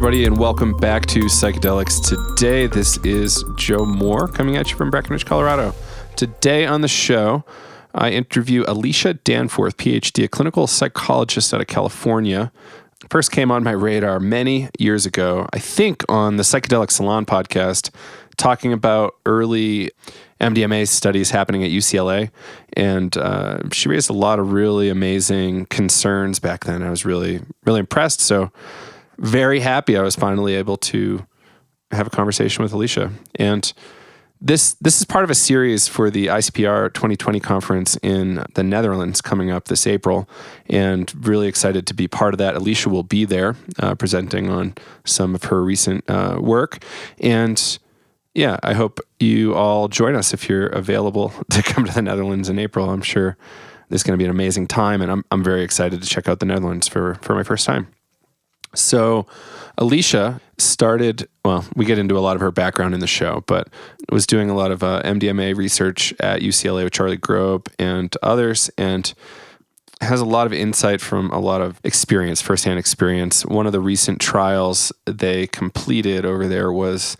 everybody, and welcome back to Psychedelics Today. This is Joe Moore coming at you from Breckenridge, Colorado. Today on the show, I interview Alicia Danforth, PhD, a clinical psychologist out of California. First came on my radar many years ago, I think on the Psychedelic Salon podcast, talking about early MDMA studies happening at UCLA. And she raised a lot of really amazing concerns back then. I was really, really impressed. So very happy I was finally able to have a conversation with Alicia. And this is part of a series for the ICPR 2020 conference in the Netherlands coming up this April, and really excited to be part of that. Alicia will be there presenting on some of her recent work. And yeah, I hope you all join us if you're available to come to the Netherlands in April. I'm sure this is going to be an amazing time, and I'm very excited to check out the Netherlands for my first time. So Alicia started, well, we get into a lot of her background in the show, but was doing a lot of MDMA research at UCLA with Charlie Grob and others, and has a lot of insight from a lot of experience, firsthand experience. One of the recent trials they completed over there was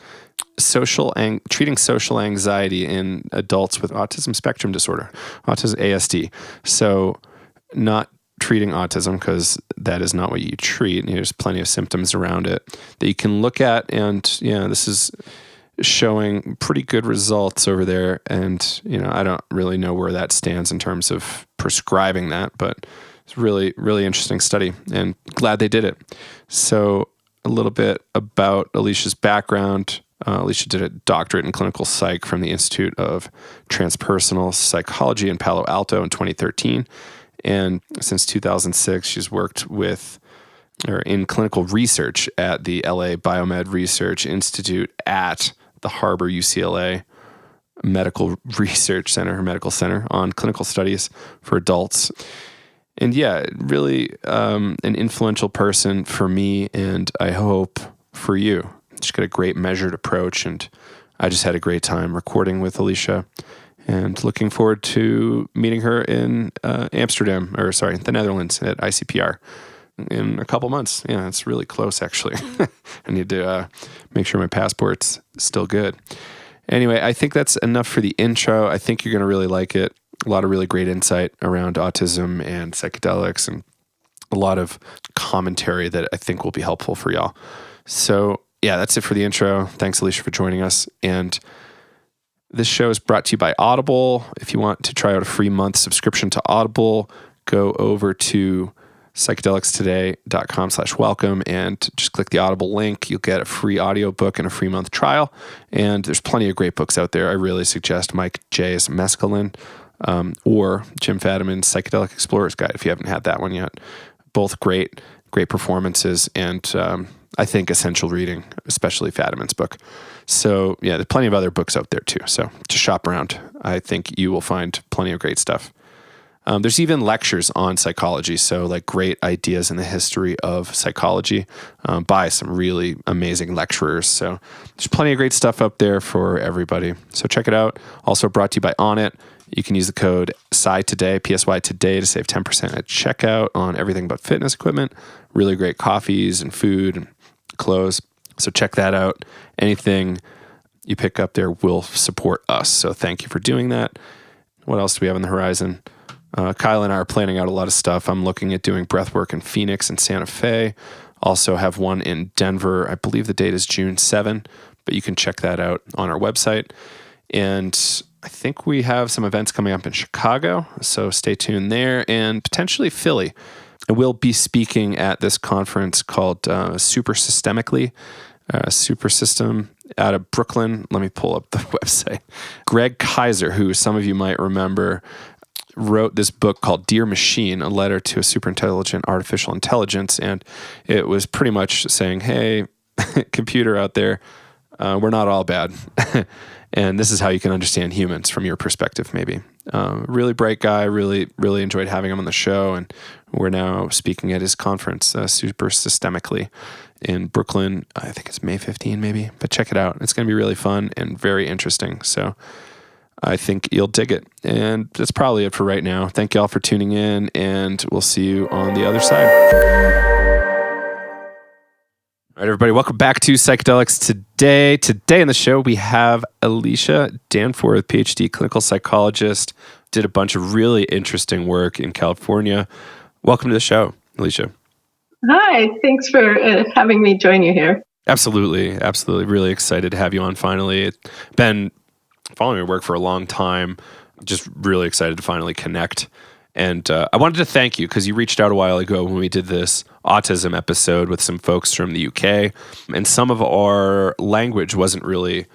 treating social anxiety in adults with autism spectrum disorder, autism ASD. So not treating autism, because that is not what you treat. There's plenty of symptoms around it that you can look at, and this is showing pretty good results over there. And I don't really know where that stands in terms of prescribing that, but it's really, really interesting study, and glad they did it. So a little bit about Alicia's background. Alicia did a doctorate in clinical psych from the Institute of Transpersonal Psychology in Palo Alto in 2013. And since 2006, she's worked in clinical research at the LA Biomed Research Institute at the Harbor-UCLA Medical Research Center, her medical center, on clinical studies for adults. And yeah, really an influential person for me, and I hope for you. She's got a great measured approach, and I just had a great time recording with Alicia. And looking forward to meeting her in the Netherlands at ICPR in a couple months. Yeah, it's really close, actually. I need to make sure my passport's still good. Anyway, I think that's enough for the intro. I think you're going to really like it. A lot of really great insight around autism and psychedelics, and a lot of commentary that I think will be helpful for y'all. So yeah, that's it for the intro. Thanks, Alicia, for joining us. And this show is brought to you by Audible. If you want to try out a free month subscription to Audible, go over to psychedelicstoday.com/welcome and just click the Audible link. You'll get a free audiobook and a free month trial. And there's plenty of great books out there. I really suggest Mike J's Mescaline or Jim Fadiman's Psychedelic Explorer's Guide if you haven't had that one yet. Both great performances, and I think essential reading, especially Fadiman's book. So yeah, there's plenty of other books out there too. So just shop around. I think you will find plenty of great stuff. There's even lectures on psychology. So like great ideas in the history of psychology by some really amazing lecturers. So there's plenty of great stuff up there for everybody. So check it out. Also brought to you by Onnit. You can use the code PSY today to save 10% at checkout on everything but fitness equipment. Really great coffees and food and clothes. So check that out. Anything you pick up there will support us. So thank you for doing that. What else do we have on the horizon? Kyle and I are planning out a lot of stuff. I'm looking at doing breathwork in Phoenix and Santa Fe. Also have one in Denver. I believe the date is June 7, but you can check that out on our website. And I think we have some events coming up in Chicago, so stay tuned there, and potentially Philly. I will be speaking at this conference called Super System out of Brooklyn. Let me pull up the website. Greg Kaiser, who some of you might remember, wrote this book called Dear Machine, a letter to a superintelligent artificial intelligence. And it was pretty much saying, hey, computer out there, we're not all bad. And this is how you can understand humans from your perspective, maybe. Really bright guy, really, really enjoyed having him on the show. And we're now speaking at his conference, Super Systemically, in Brooklyn. I think it's May 15, maybe. But check it out. It's going to be really fun and very interesting. So I think you'll dig it. And that's probably it for right now. Thank you all for tuning in, and we'll see you on the other side. All right, everybody, welcome back to Psychedelics Today. Today on the show, we have Alicia Danforth, PhD, clinical psychologist, did a bunch of really interesting work in California. Welcome to the show, Alicia. Hi, thanks for having me join you here. Absolutely. Really excited to have you on finally. It's been following your work for a long time. Just really excited to finally connect. And I wanted to thank you because you reached out a while ago when we did this autism episode with some folks from the UK, and some of our language wasn't really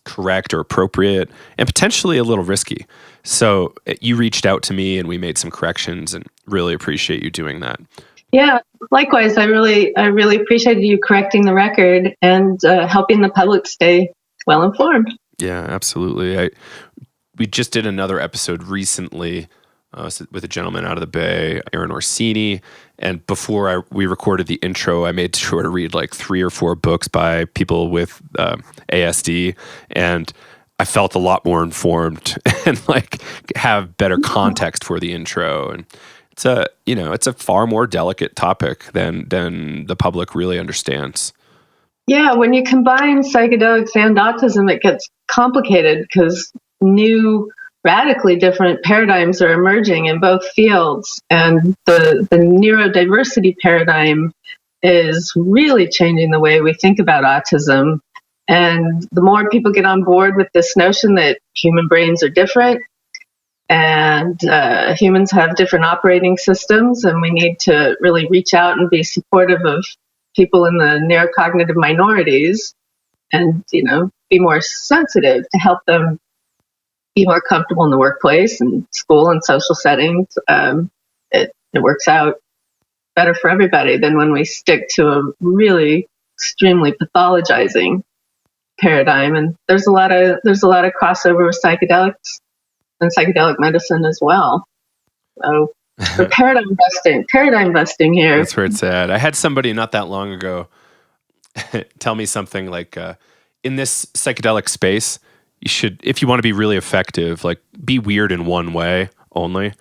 correct or appropriate and potentially a little risky. So you reached out to me and we made some corrections, and really appreciate you doing that. Yeah, likewise. I really appreciated you correcting the record and helping the public stay well informed. Yeah, absolutely. We just did another episode recently with a gentleman out of the Bay, Aaron Orsini. And before we recorded the intro, I made sure to read like 3 or 4 books by people with ASD. And I felt a lot more informed and like have better context for the intro. And it's a far more delicate topic than the public really understands. Yeah, when you combine psychedelics and autism, it gets complicated because new, radically different paradigms are emerging in both fields. And the neurodiversity paradigm is really changing the way we think about autism. And the more people get on board with this notion that human brains are different and humans have different operating systems, and we need to really reach out and be supportive of people in the neurocognitive minorities and, be more sensitive to help them be more comfortable in the workplace and school and social settings, it works out better for everybody than when we stick to a really extremely pathologizing paradigm. And there's a lot of crossover with psychedelics and psychedelic medicine as well. So for paradigm busting here. That's where it's at. I had somebody not that long ago tell me something like, in this psychedelic space, you should, if you want to be really effective, like be weird in one way only,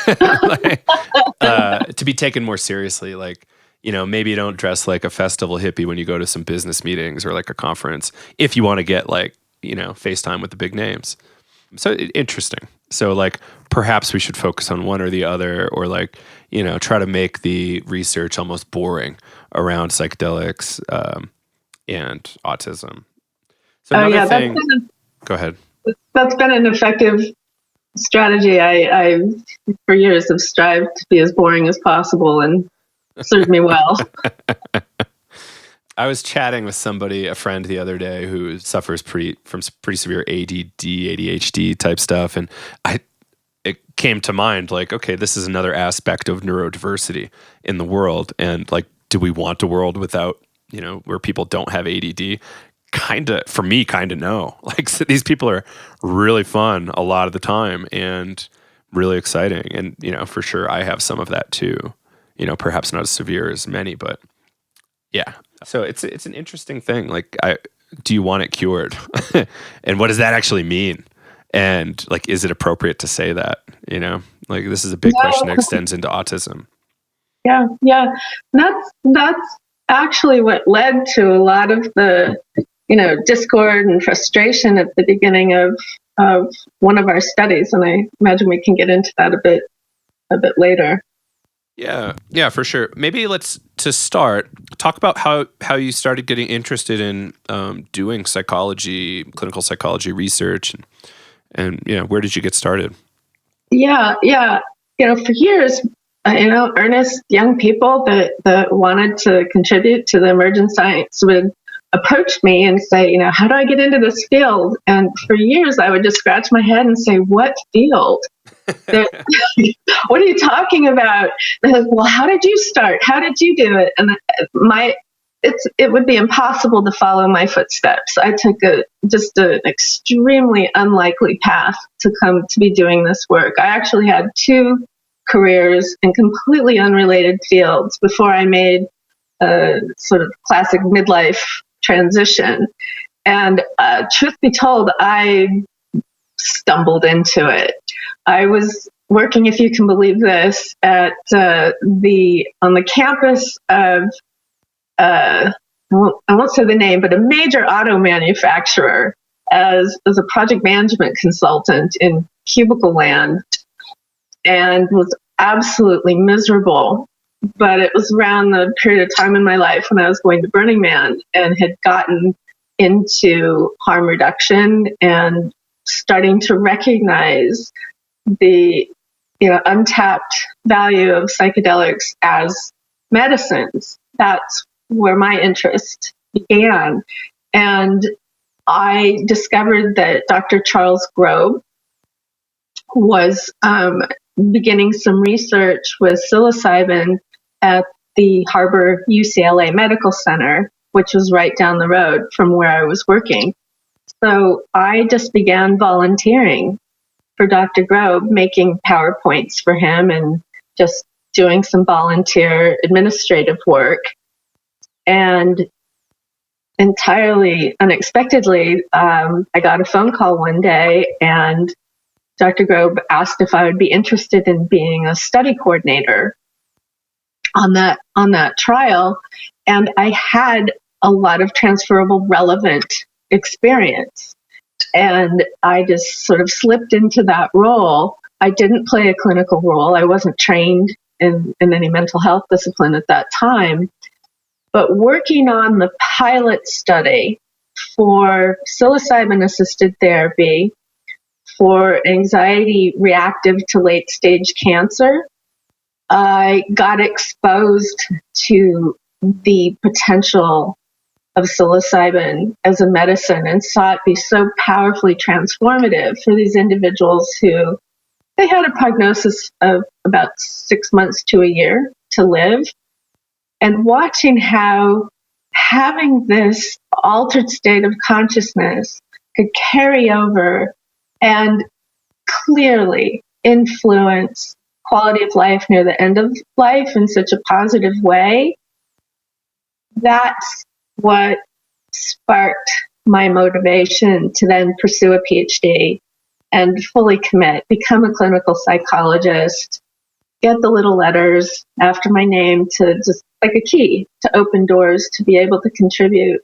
to be taken more seriously. Like, maybe don't dress like a festival hippie when you go to some business meetings or like a conference, if you want to get like, FaceTime with the big names. So interesting. So like, perhaps we should focus on one or the other, or like, try to make the research almost boring around psychedelics and autism. So another thing. Go ahead. That's been an effective strategy. I for years have strived to be as boring as possible, and served me well. I was chatting with a friend the other day who suffers from pretty severe ADD, ADHD type stuff, and it came to mind like, okay, this is another aspect of neurodiversity in the world, and like, do we want a world without, where people don't have ADD? For me, no. Like, so these people are really fun a lot of the time and really exciting. And, for sure I have some of that too, perhaps not as severe as many, but yeah. So it's an interesting thing. Like, do you want it cured? And what does that actually mean? And like, is it appropriate to say that, like this is a big question that extends into autism. Yeah. That's actually what led to a lot of the, discord and frustration at the beginning of one of our studies. And I imagine we can get into that a bit later. Yeah, for sure. Maybe to start, talk about how you started getting interested in doing psychology, clinical psychology research, and where did you get started? Yeah. For years, earnest young people that wanted to contribute to the emergent science would approach me and say, how do I get into this field? And for years, I would just scratch my head and say, what field? What are you talking about? And they're like, well, how did you start? How did you do it? And it would be impossible to follow my footsteps. I took just an extremely unlikely path to come to be doing this work. I actually had 2 careers in completely unrelated fields before I made a sort of classic midlife transition. And truth be told, I stumbled into it. I was working, if you can believe this, at on the campus of I won't say the name, but a major auto manufacturer as a project management consultant in cubicle land, and was absolutely miserable. But it was around the period of time in my life when I was going to Burning Man and had gotten into harm reduction and starting to recognize the untapped value of psychedelics as medicines. That's where my interest began. And I discovered that Dr. Charles Grobe was beginning some research with psilocybin at the Harbor-UCLA Medical Center, which was right down the road from where I was working. So I just began volunteering for Dr. Grobe, making PowerPoints for him and just doing some volunteer administrative work. And entirely unexpectedly, I got a phone call one day, and Dr. Grobe asked if I would be interested in being a study coordinator on that trial. And I had a lot of transferable relevant experience. And I just sort of slipped into that role. I didn't play a clinical role. I wasn't trained in any mental health discipline at that time. But working on the pilot study for psilocybin-assisted therapy for anxiety reactive to late-stage cancer, I got exposed to the potential of psilocybin as a medicine and saw it be so powerfully transformative for these individuals who they had a prognosis of about 6 months to a year to live. And watching how having this altered state of consciousness could carry over and clearly influence quality of life near the end of life in such a positive way, that's what sparked my motivation to then pursue a PhD and fully commit, become a clinical psychologist, get the little letters after my name to just like a key to open doors to be able to contribute,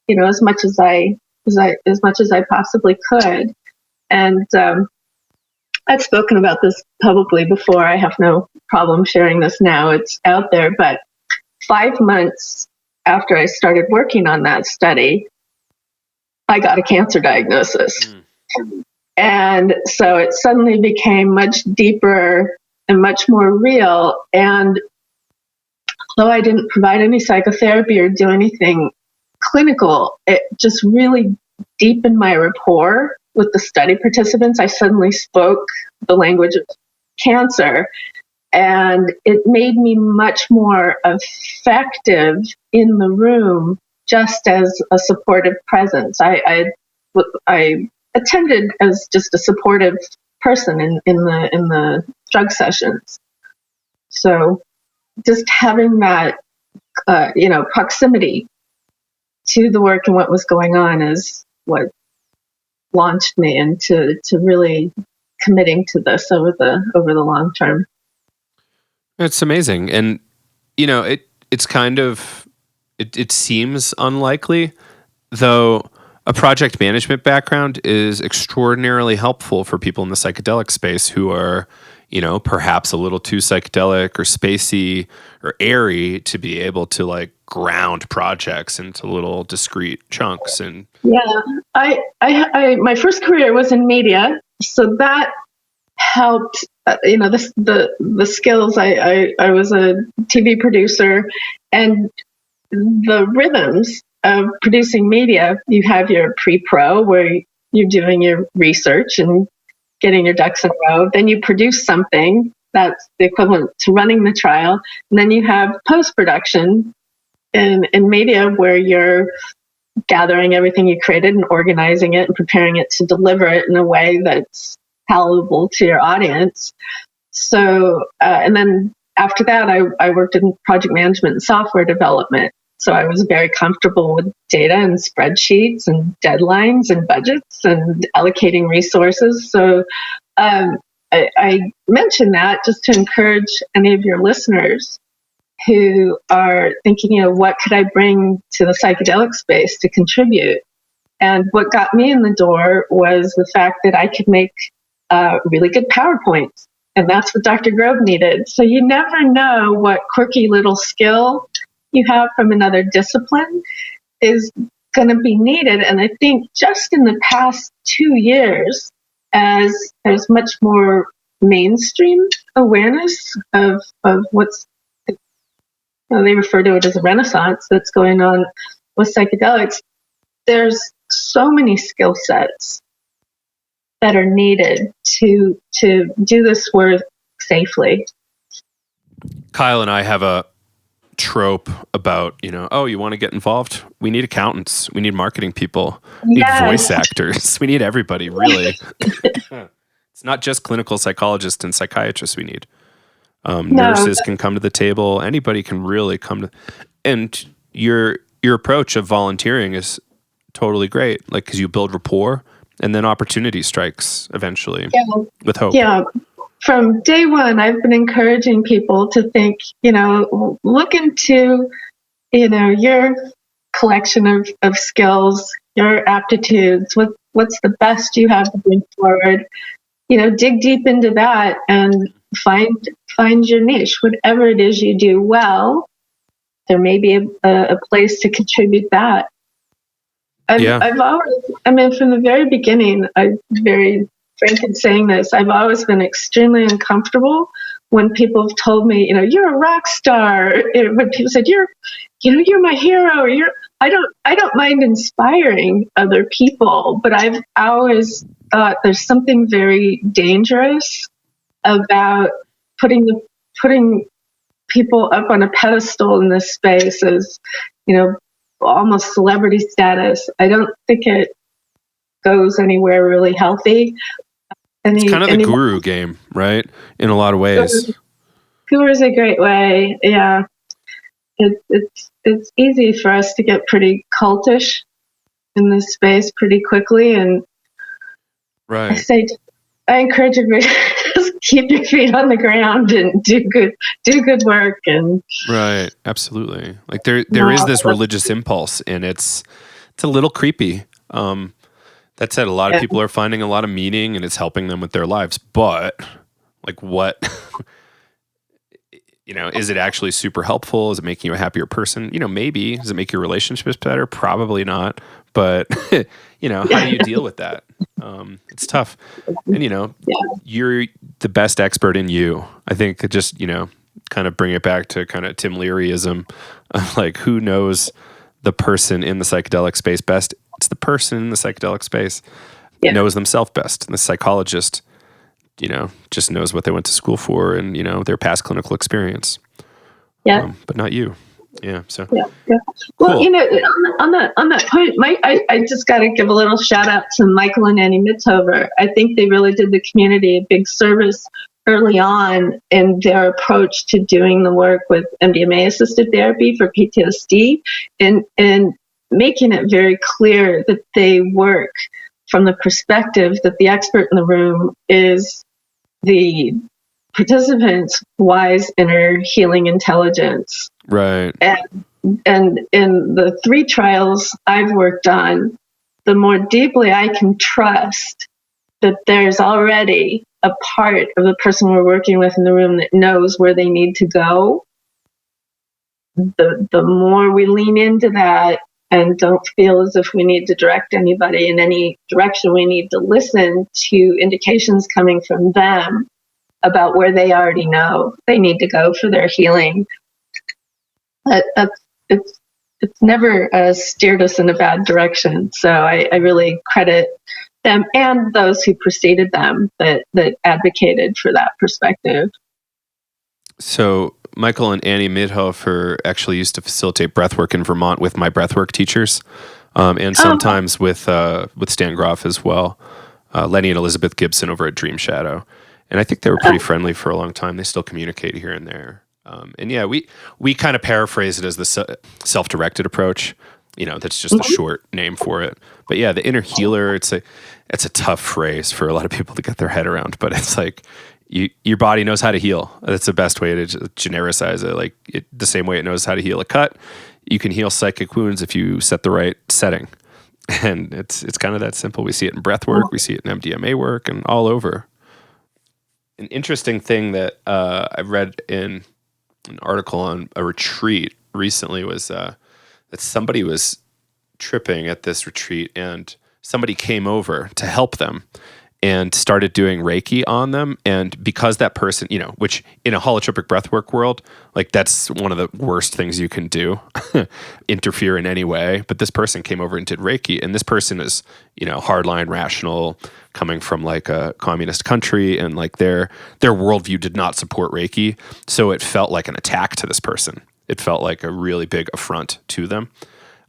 as much as I possibly could. And I've spoken about this publicly before. I have no problem sharing this now. It's out there. But 5 months after I started working on that study, I got a cancer diagnosis. And so it suddenly became much deeper and much more real. And although I didn't provide any psychotherapy or do anything clinical, it just really deepened my rapport with the study participants. I suddenly spoke the language of cancer, and it made me much more effective in the room just as a supportive presence. I attended as just a supportive person in the drug sessions. So just having that proximity to the work and what was going on is what launched me into really committing to this over the long term. It's amazing. And it's kind of it seems unlikely, though a project management background is extraordinarily helpful for people in the psychedelic space who are, perhaps a little too psychedelic or spacey or airy to be able to like ground projects into little discrete chunks. And I my first career was in media, so that helped. The skills. I was a TV producer, and the rhythms of producing media. You have your pre-pro where you're doing your research and getting your ducks in a row. Then you produce something that's the equivalent to running the trial. And then you have post-production in media where you're gathering everything you created and organizing it and preparing it to deliver it in a way that's palatable to your audience. So, and then after that, I worked in project management and software development. So I was very comfortable with data and spreadsheets and deadlines and budgets and allocating resources. So I mention that just to encourage any of your listeners who are thinking, what could I bring to the psychedelic space to contribute? And what got me in the door was the fact that I could make really good PowerPoints. And that's what Dr. Grove needed. So you never know what quirky little skill you have from another discipline is going to be needed. And I think just in the past 2 years, as there's much more mainstream awareness of what's, they refer to it as a renaissance that's going on with psychedelics, there's so many skill sets that are needed to do this work safely. Kyle and I have a trope about, you want to get involved? We need accountants. We need marketing people. We need voice actors. We need everybody, really. It's not just clinical psychologists and psychiatrists we need. Nurses can come to the table. Anybody can really come to... And your approach of volunteering is totally great, because you build rapport and then opportunity strikes eventually with hope. Yeah. From day one, I've been encouraging people to think, look into, your collection of skills, your aptitudes, what's the best you have to bring forward, dig deep into that and find your niche, whatever it is you do well, there may be a place to contribute that. I've always, from the very beginning, I'm very frank in saying this, I've always been extremely uncomfortable when people have told me, you're a rock star. When people said, you're my hero, I don't mind inspiring other people, but I've always thought there's something very dangerous about putting people up on a pedestal in this space as, almost celebrity status. I don't think it goes anywhere really healthy. It's kind of the guru game, right? In a lot of ways. Guru is a great way. Yeah. It's easy for us to get pretty cultish in this space pretty quickly. And right. I encourage everybody to just keep your feet on the ground and do good work. And right. Absolutely. There is this religious impulse, and it's a little creepy. That said, a lot of people are finding a lot of meaning, and it's helping them with their lives. But what, is it actually super helpful? Is it making you a happier person? Maybe. Does it make your relationships better? Probably not. But, how do you deal with that? It's tough. And, you're the best expert in you. I think just, kind of bring it back to kind of Tim Learyism of who knows the person in the psychedelic space best. It's the person in the psychedelic space knows themselves best. And the psychologist, just knows what they went to school for and, their past clinical experience. Yeah. But not you. Yeah. So. Yeah. Well, cool. On that point, I just got to give a little shout out to Michael and Annie Mithover. I think they really did the community a big service early on in their approach to doing the work with MDMA assisted therapy for PTSD and making it very clear that they work from the perspective that the expert in the room is the participant's wise inner healing intelligence. Right. And in the 3 trials I've worked on, the more deeply I can trust that there's already a part of the person we're working with in the room that knows where they need to go, the more we lean into that and don't feel as if we need to direct anybody in any direction. We need to listen to indications coming from them about where they already know they need to go for their healing. It's never steered us in a bad direction. So I really credit them and those who preceded them that advocated for that perspective. So Michael and Annie Mithofer actually used to facilitate breathwork in Vermont with my breathwork teachers, and sometimes with Stan Groff as well, Lenny and Elizabeth Gibson over at Dream Shadow. And I think they were pretty friendly for a long time. They still communicate here and there. And yeah, we kind of paraphrase it as the self-directed approach. That's just the short name for it. But yeah, the inner healer, it's a tough phrase for a lot of people to get their head around. But it's your body knows how to heal. That's the best way to genericize it. Like the same way it knows how to heal a cut, you can heal psychic wounds if you set the right setting. And it's kind of that simple. We see it in breath work, we see it in MDMA work, and all over. An interesting thing that I read in an article on a retreat recently was that somebody was tripping at this retreat, and somebody came over to help them and started doing Reiki on them. And because that person, which in a holotropic breathwork world, like that's one of the worst things you can do, interfere in any way. But this person came over and did Reiki, and this person is, hardline rational, coming from like a communist country, and like their worldview did not support Reiki. So it felt like an attack to this person. It felt like a really big affront to them.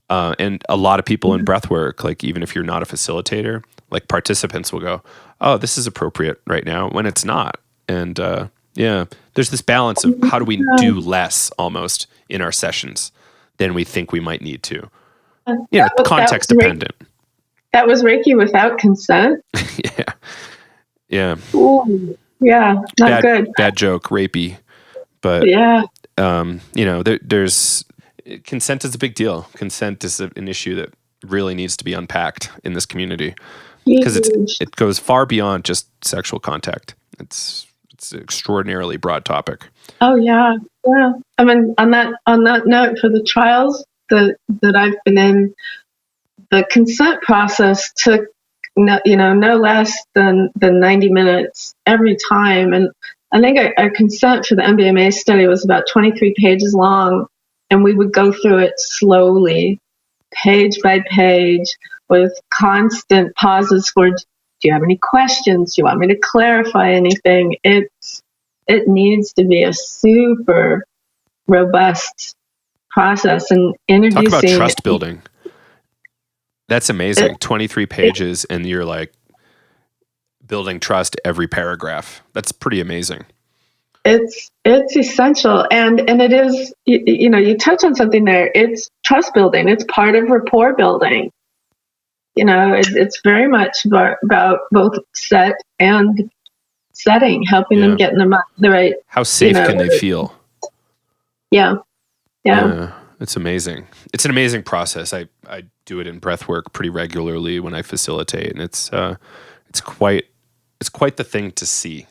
And a lot of people in breathwork, like even if you're not a facilitator, like participants will go, oh, this is appropriate right now, when it's not. And there's this balance of how do we do less almost in our sessions than we think we might need to. Context dependent. That was Reiki without consent? Yeah. Ooh, yeah, not good. Bad joke, rapey. But, there's consent is a big deal. Consent is an issue that really needs to be unpacked in this community, because it goes far beyond just sexual contact. It's an extraordinarily broad topic. Oh yeah. I mean, on that note, for the trials that I've been in, the consent process took no less than 90 minutes every time, and I think our consent for the MDMA study was about 23 pages long, and we would go through it slowly, page by page, with constant pauses for, do you have any questions? Do you want me to clarify anything? It needs to be a super robust process. And introducing... Talk about trust building. That's amazing. 23 pages, and you're like building trust every paragraph. That's pretty amazing. It's essential, and it is, you touch on something there. It's trust building. It's part of rapport building. It's very much about both set and setting, helping them get in the right. How safe can they feel? Yeah. It's amazing. It's an amazing process. I do it in breath work pretty regularly when I facilitate, and it's quite the thing to see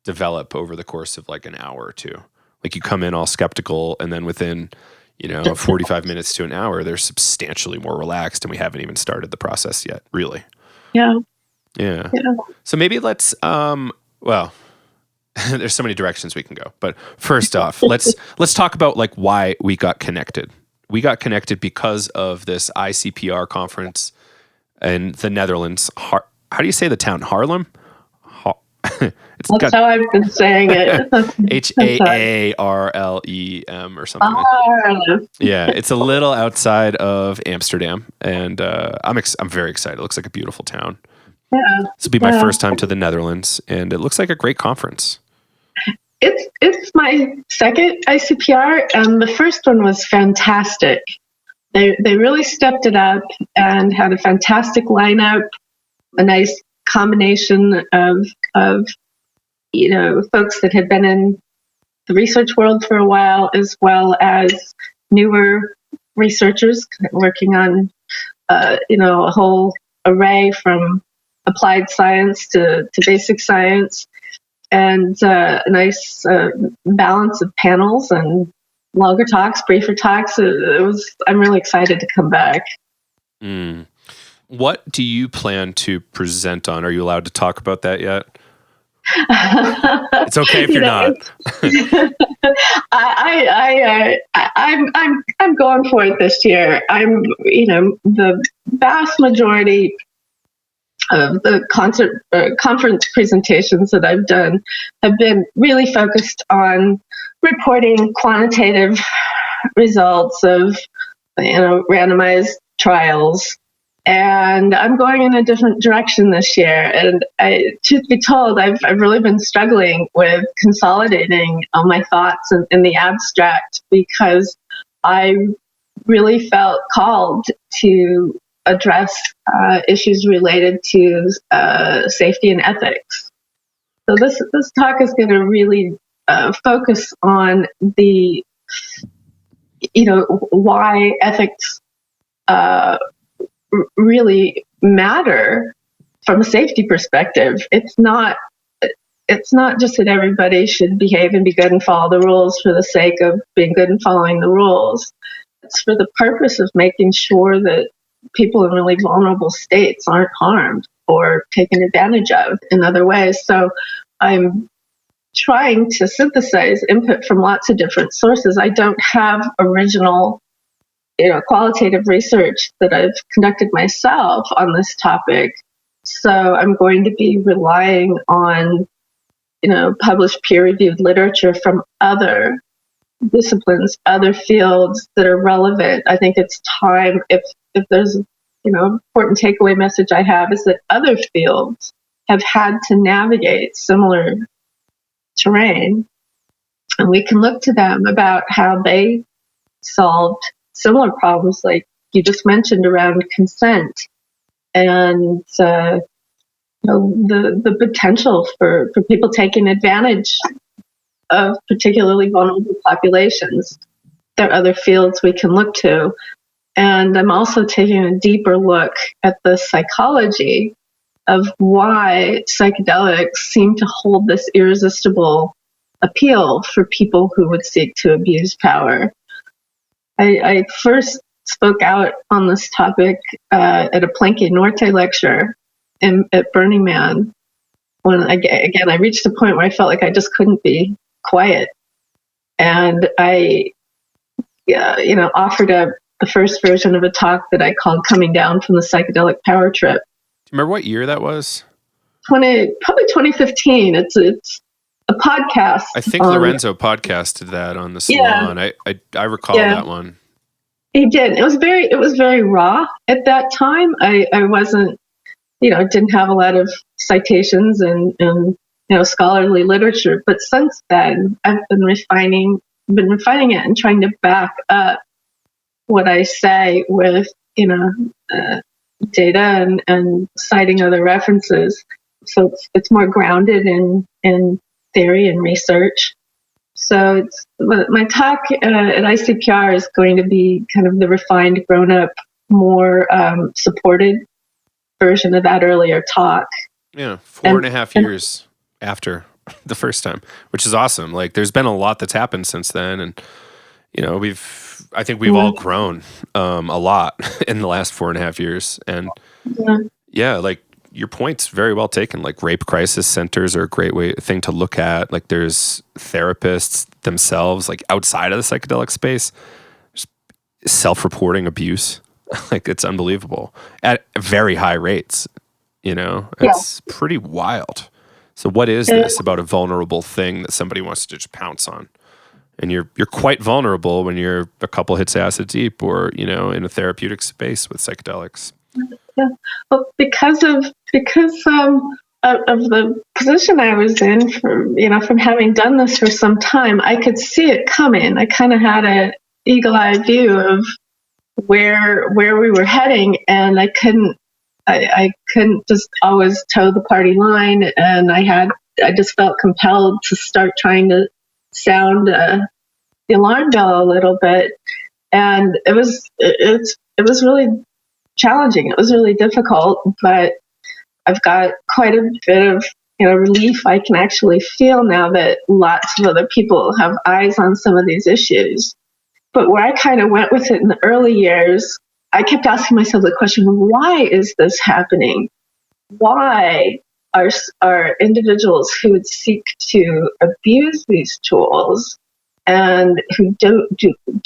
develop over the course of like an hour or two. Like you come in all skeptical, and then within 45 minutes to an hour, they're substantially more relaxed, and we haven't even started the process yet, really. Yeah. So maybe let's there's so many directions we can go, but first off, let's talk about like why we got connected. We got connected because of this ICPR conference in the Netherlands. How do you say the town? Haarlem? That's how I've been saying it. Haarlem or something. Haarlem. Yeah, it's a little outside of Amsterdam, and I'm very excited. It looks like a beautiful town. Yeah. This will be my first time to the Netherlands, and it looks like a great conference. It's my second ICPR, and the first one was fantastic. They really stepped it up and had a fantastic lineup, a nice combination of folks that had been in the research world for a while, as well as newer researchers working on a whole array from applied science to basic science, and a nice balance of panels and longer talks, briefer talks. I'm really excited to come back. What do you plan to present on? Are you allowed to talk about that yet? It's okay if you're not. I'm going for it this year. The vast majority of the conference presentations that I've done have been really focused on reporting quantitative results of randomized trials. And I'm going in a different direction this year. And truth be told, I've really been struggling with consolidating all my thoughts in the abstract, because I really felt called to address issues related to safety and ethics. So this talk is going to really focus on the, why ethics really matter from a safety perspective. It's not just that everybody should behave and be good and follow the rules for the sake of being good and following the rules. It's for the purpose of making sure that people in really vulnerable states aren't harmed or taken advantage of in other ways. So I'm trying to synthesize input from lots of different sources. I don't have original, qualitative research that I've conducted myself on this topic. So I'm going to be relying on, published peer-reviewed literature from other disciplines, other fields that are relevant. I think it's time, if there's, important takeaway message I have is that other fields have had to navigate similar terrain, and we can look to them about how they solved similar problems like you just mentioned around consent and the potential for people taking advantage of particularly vulnerable populations. There are other fields we can look to. And I'm also taking a deeper look at the psychology of why psychedelics seem to hold this irresistible appeal for people who would seek to abuse power. I first spoke out on this topic at a Palenque Norte lecture at Burning Man when, I reached a point where I felt like I just couldn't be quiet. And I, offered up the first version of a talk that I called Coming Down from the Psychedelic Power Trip. Do you remember what year that was? Probably 2015. It's a podcast. I think Lorenzo podcasted that on the salon. Yeah. I recall that one. He did. It was very raw at that time. I wasn't, didn't have a lot of citations and scholarly literature. But since then, I've been refining it and trying to back up what I say with, data and citing other references. So it's more grounded in theory and research. So my talk at ICPR is going to be kind of the refined, grown-up, more supported version of that earlier talk. Yeah, 4.5 years after the first time, which is awesome. Like, there's been a lot that's happened since then, and I think we've all grown a lot in the last 4.5 years. And like, your point's very well taken. Like, rape crisis centers are a great thing to look at. Like, there's therapists themselves, like, outside of the psychedelic space, self-reporting abuse. Like, it's unbelievable at very high rates. It's pretty wild. So what is this about a vulnerable thing that somebody wants to just pounce on? And you're quite vulnerable when you're a couple hits acid deep or, in a therapeutic space with psychedelics. Yeah. Well, because of the position I was in, from having done this for some time, I could see it coming. I kind of had an eagle-eyed view of where we were heading, and I couldn't just always toe the party line, and I just felt compelled to start trying to sound the alarm bell a little bit, and it was really challenging. It was really difficult, but I've got quite a bit of relief I can actually feel now that lots of other people have eyes on some of these issues. But where I kind of went with it in the early years, I kept asking myself the question, why is this happening? Why are individuals who would seek to abuse these tools and who do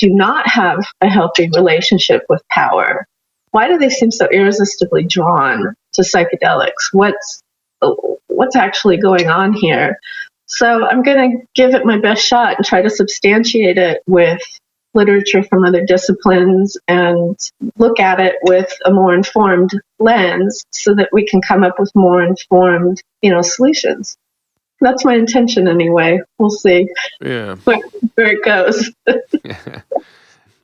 not have a healthy relationship with power, why do they seem so irresistibly drawn to psychedelics? What's actually going on here? So I'm going to give it my best shot and try to substantiate it with literature from other disciplines and look at it with a more informed lens so that we can come up with more informed, solutions. That's my intention anyway. We'll see where it goes. Yeah.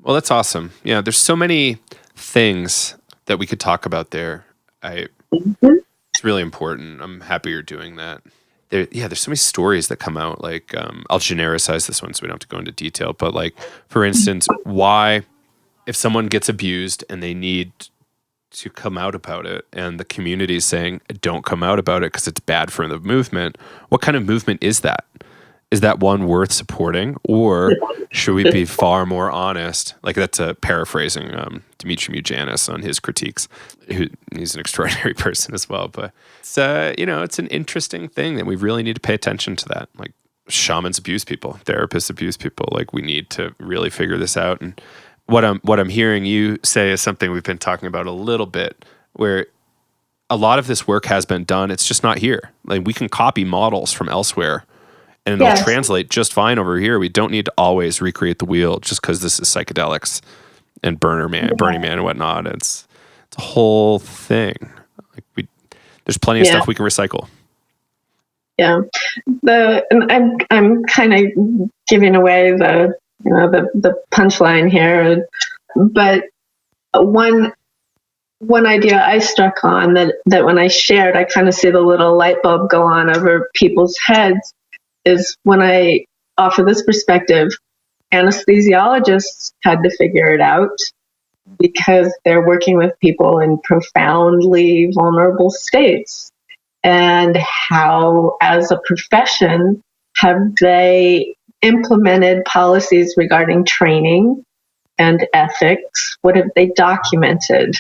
Well, that's awesome. Yeah, there's so many things that we could talk about there. It's really important. I'm happy you're doing that. there's so many stories that come out. Like, I'll genericize this one so we don't have to go into detail. But like, for instance, why, if someone gets abused and they need to come out about it, and the community is saying, don't come out about it because it's bad for the movement, what kind of movement is that? Is that one worth supporting, or should we be far more honest? Like, that's a paraphrasing Dimitri Moujanis on his critiques. He's an extraordinary person as well, but it's it's an interesting thing that we really need to pay attention to that. Like, shamans abuse people, therapists abuse people. Like, we need to really figure this out. And what I'm hearing you say is something we've been talking about a little bit, where a lot of this work has been done. It's just not here. Like, we can copy models from elsewhere, and they'll translate just fine over here. We don't need to always recreate the wheel just because this is psychedelics and Burning Man and whatnot. It's a whole thing. Like, there's plenty of stuff we can recycle. Yeah, and I'm kind of giving away the punchline here, but one idea I struck on that when I shared, I kind of see the little light bulb go on over people's heads, is when I offer this perspective, anesthesiologists had to figure it out because they're working with people in profoundly vulnerable states. And how, as a profession, have they implemented policies regarding training and ethics? What have they documented?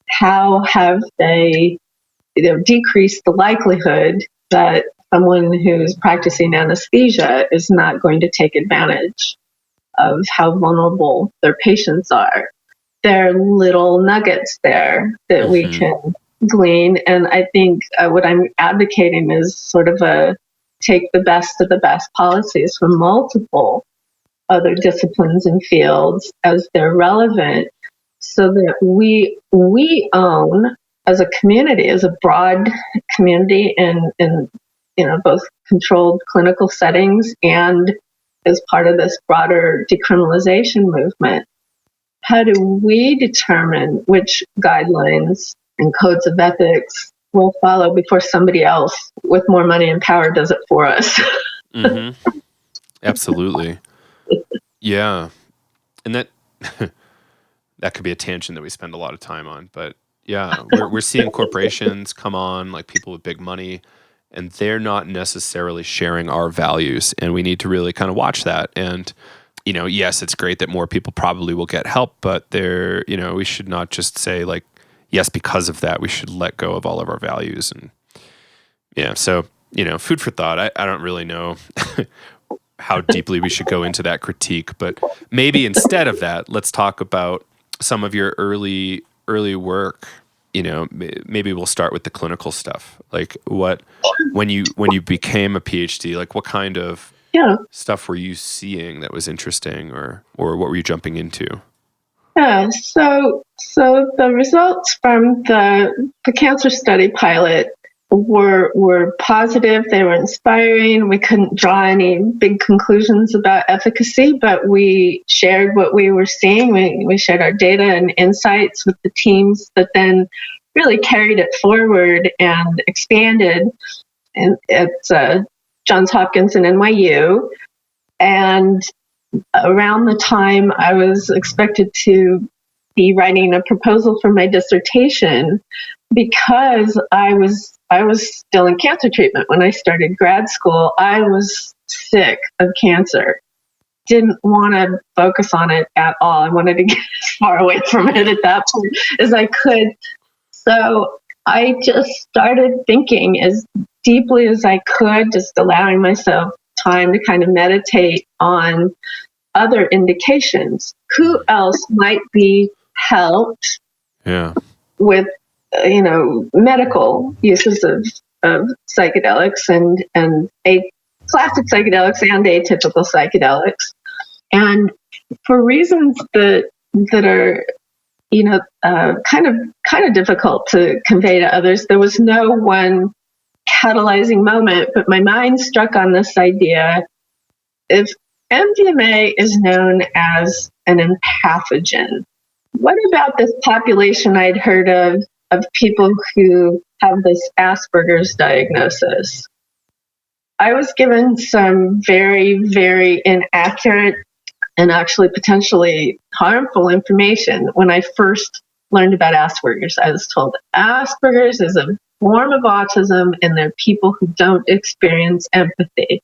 How have they decreased the likelihood that someone who's practicing anesthesia is not going to take advantage of how vulnerable their patients are? There are little nuggets there that we can glean. And I think what I'm advocating is sort of take the best of the best policies from multiple other disciplines and fields as they're relevant, so that we own, as a community, as a broad community in both controlled clinical settings and as part of this broader decriminalization movement. How do we determine which guidelines and codes of ethics we'll follow before somebody else with more money and power does it for us? Absolutely. Yeah. And that could be a tangent that we spend a lot of time on. But yeah, we're seeing corporations come on, like people with big money, and they're not necessarily sharing our values. And we need to really kind of watch that. And, yes, it's great that more people probably will get help, but we should not just say like, yes, because of that, we should let go of all of our values. And yeah, so, food for thought. I don't really know how deeply we should go into that critique, but maybe instead of that, let's talk about some of your early work. Maybe we'll start with the clinical stuff. Like, when you became a PhD, like what kind of stuff were you seeing that was interesting, or what were you jumping into? Yeah, so the results from the cancer study pilot were positive. They were inspiring. We couldn't draw any big conclusions about efficacy, but we shared what we were seeing. We shared our data and insights with the teams that then really carried it forward and expanded at Johns Hopkins and NYU. And around the time I was expected to be writing a proposal for my dissertation, because I was still in cancer treatment when I started grad school. I was sick of cancer. Didn't want to focus on it at all. I wanted to get as far away from it at that point as I could. So I just started thinking as deeply as I could, just allowing myself time to kind of meditate on other indications. Who else might be helped with medical uses of psychedelics and classic psychedelics and atypical psychedelics, and for reasons that are kind of difficult to convey to others. There was no one catalyzing moment, but my mind struck on this idea: if MDMA is known as an empathogen, what about this population I'd heard of people who have this Asperger's diagnosis? I was given some very, very inaccurate and actually potentially harmful information when I first learned about Asperger's. I was told Asperger's is a form of autism and they're people who don't experience empathy,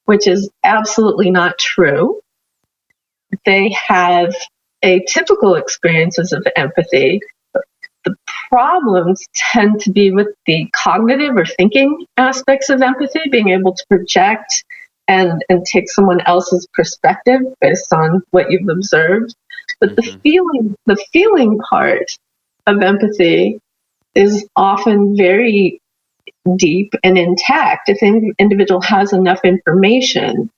which is absolutely not true. They have atypical experiences of empathy. The problems tend to be with the cognitive or thinking aspects of empathy, being able to project and take someone else's perspective based on what you've observed. But the feeling part of empathy is often very deep and intact if an individual has enough information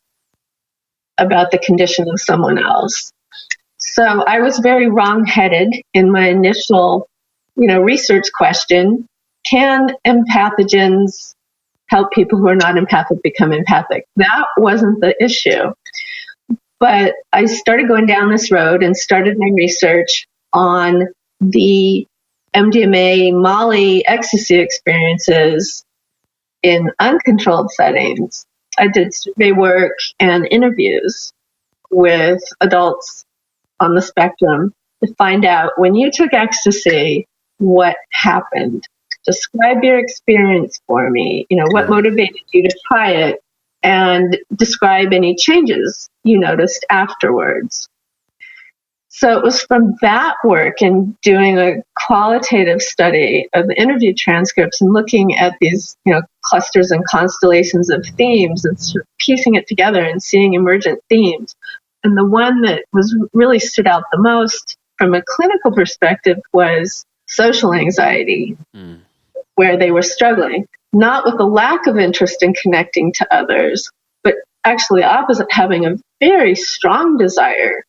about the condition of someone else. So I was very wrong-headed in my initial, research question. Can empathogens help people who are not empathic become empathic? That wasn't the issue. But I started going down this road and started my research on the MDMA, Molly, ecstasy experiences in uncontrolled settings. I did survey work and interviews with adults on the spectrum to find out, when you took ecstasy, what happened? Describe your experience for me. What motivated you to try it, and describe any changes you noticed afterwards. So it was from that work and doing a qualitative study of the interview transcripts and looking at these, clusters and constellations of themes and sort of piecing it together and seeing emergent themes. And the one that really stood out the most from a clinical perspective was social anxiety, where they were struggling, not with a lack of interest in connecting to others, but actually opposite, having a very strong desire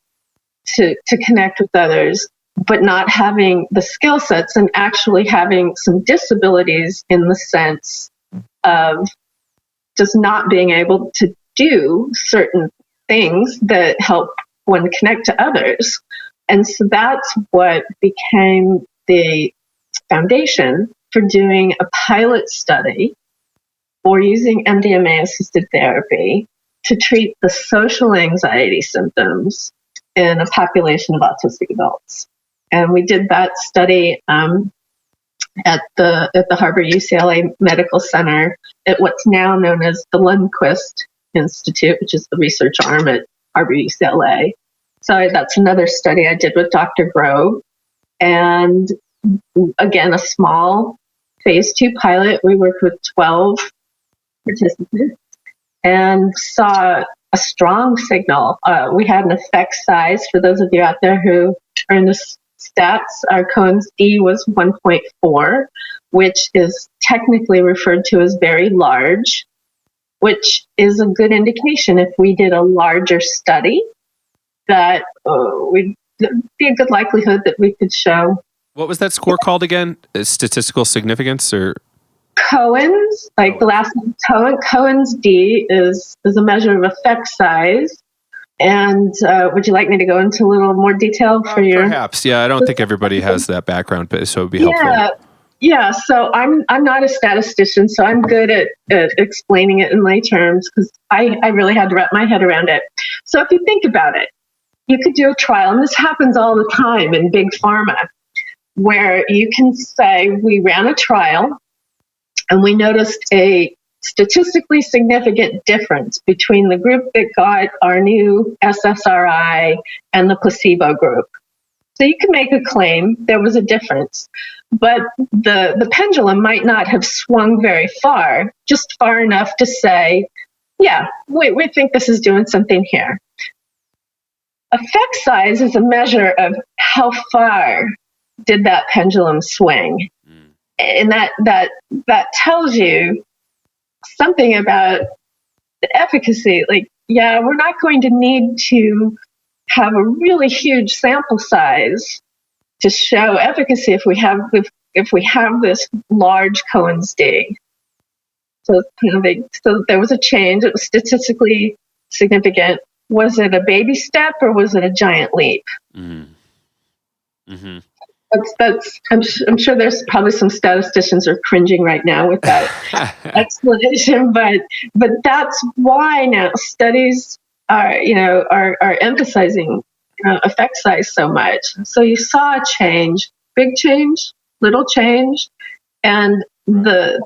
to connect with others, but not having the skill sets and actually having some disabilities in the sense of just not being able to do certain things that help one connect to others. And so that's what became the foundation for doing a pilot study for using MDMA-assisted therapy to treat the social anxiety symptoms in a population of autistic adults. And we did that study at the Harbor-UCLA Medical Center at what's now known as the Lundquist Institute, which is the research arm at Harbor-UCLA. So that's another study I did with Dr. Grove. And again, a small phase 2 pilot. We worked with 12 participants and saw a strong signal. We had an effect size. For those of you out there who are in the stats, our Cohen's d was 1.4, which is technically referred to as very large, which is a good indication if we did a larger study that would be a good likelihood that we could show. What was that score called again? Statistical significance or? Cohen's, the last name Cohen's d is a measure of effect size. And would you like me to go into a little more detail for your? Perhaps, yeah. I don't think everybody has that background, but so it would be helpful. Yeah. So I'm not a statistician, so I'm good at explaining it in lay terms because I really had to wrap my head around it. So if you think about it, you could do a trial, and this happens all the time in big pharma, where you can say, we ran a trial and we noticed a statistically significant difference between the group that got our new SSRI and the placebo group. So you can make a claim there was a difference, but the pendulum might not have swung very far, just far enough to say, yeah, we think this is doing something here. Effect size is a measure of how far did that pendulum swing. And that tells you something about the efficacy. We're not going to need to have a really huge sample size to show efficacy if we have this large Cohen's d. So there was a change. It was statistically significant. Was it a baby step or was it a giant leap? Mm-hmm. Mm-hmm. I'm sure there's probably some statisticians are cringing right now with that explanation, but that's why now studies are emphasizing effect size so much. So you saw a change, big change, little change, and the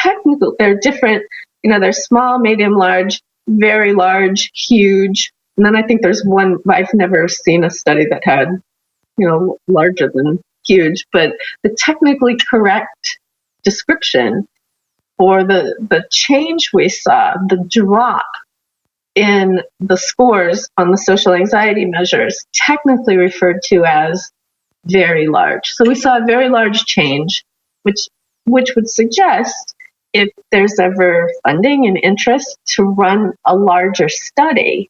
technical, they're different. They're small, medium, large, very large, huge, and then I think there's one. I've never seen a study that had larger than huge, but the technically correct description for the change we saw, the drop in the scores on the social anxiety measures, technically referred to as very large. So we saw a very large change, which would suggest if there's ever funding and interest to run a larger study,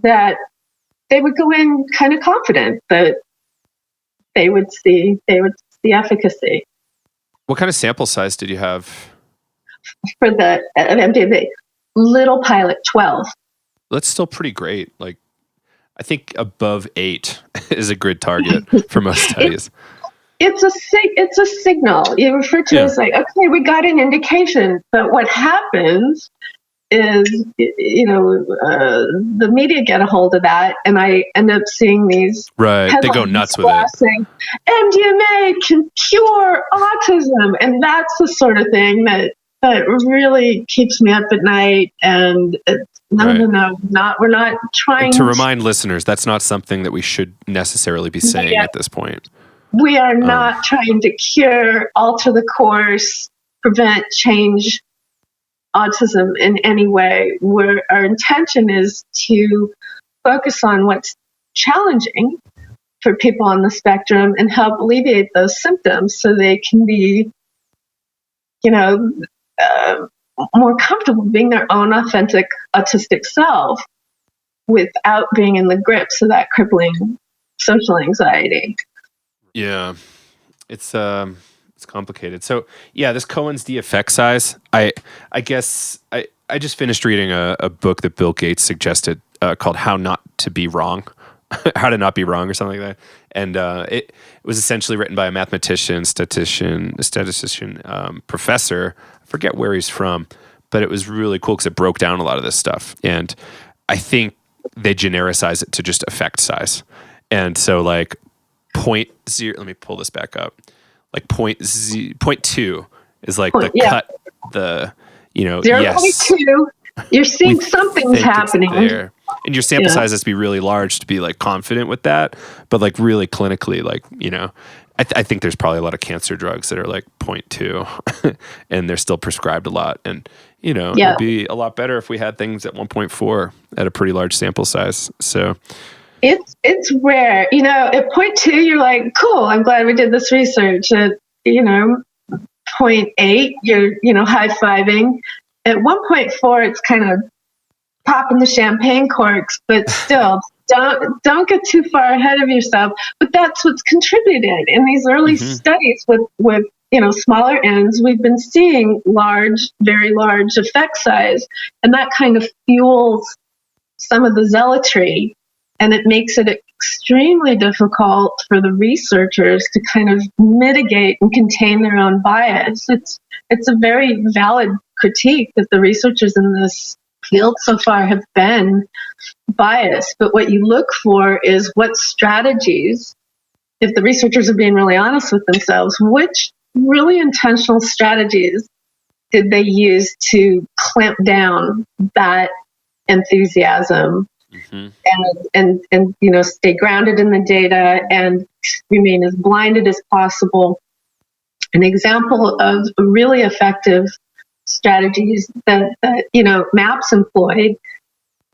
that they would go in kind of confident that they would see efficacy. What kind of sample size did you have For the MDMA? Little pilot, 12. That's still pretty great. Like, I think above 8 is a good target for most studies. It's a signal. You refer to it as like, okay, we got an indication, but what happens is, the media get a hold of that, and I end up seeing these right. They go nuts with it. Saying, MDMA can cure autism, and that's the sort of thing that really keeps me up at night. And no, we're not trying. And to remind listeners, that's not something that we should necessarily be saying at this point. We are not trying to cure, alter the course, prevent, change autism in any way. Our intention is to focus on what's challenging for people on the spectrum and help alleviate those symptoms so they can be, more comfortable being their own authentic autistic self without being in the grips of that crippling social anxiety. Yeah, it's complicated. So this Cohen's d effect size. I guess I just finished reading a book that Bill Gates suggested called How Not to Be Wrong, How to Not Be Wrong or something like that. And it was essentially written by a mathematician, statistician, professor. I forget where he's from, but it was really cool because it broke down a lot of this stuff. And I think they genericize it to just effect size. And so like 0.0, let me pull this back up. Like 0.2 is like cut, the, 0.2. You're seeing something's happening. There. And your sample size has to be really large to be like confident with that. But like really clinically, like, I think there's probably a lot of cancer drugs that are like 0.2 and they're still prescribed a lot. And, it'd be a lot better if we had things at 1.4 at a pretty large sample size. So it's rare. At 0.2, you're like, cool, I'm glad we did this research. At, 0.8, you're, high-fiving. At 1.4, it's kind of popping the champagne corks, but still, don't get too far ahead of yourself. But that's what's contributed in these early studies with smaller ends. We've been seeing very large effect size, and that kind of fuels some of the zealotry, and it makes it extremely difficult for the researchers to kind of mitigate and contain their own bias. It's a very valid critique that the researchers in this field so far have been biased. But what you look for is what strategies, if the researchers are being really honest with themselves, which really intentional strategies did they use to clamp down that enthusiasm and stay grounded in the data and remain as blinded as possible. An example of really effective strategies that MAPS employed,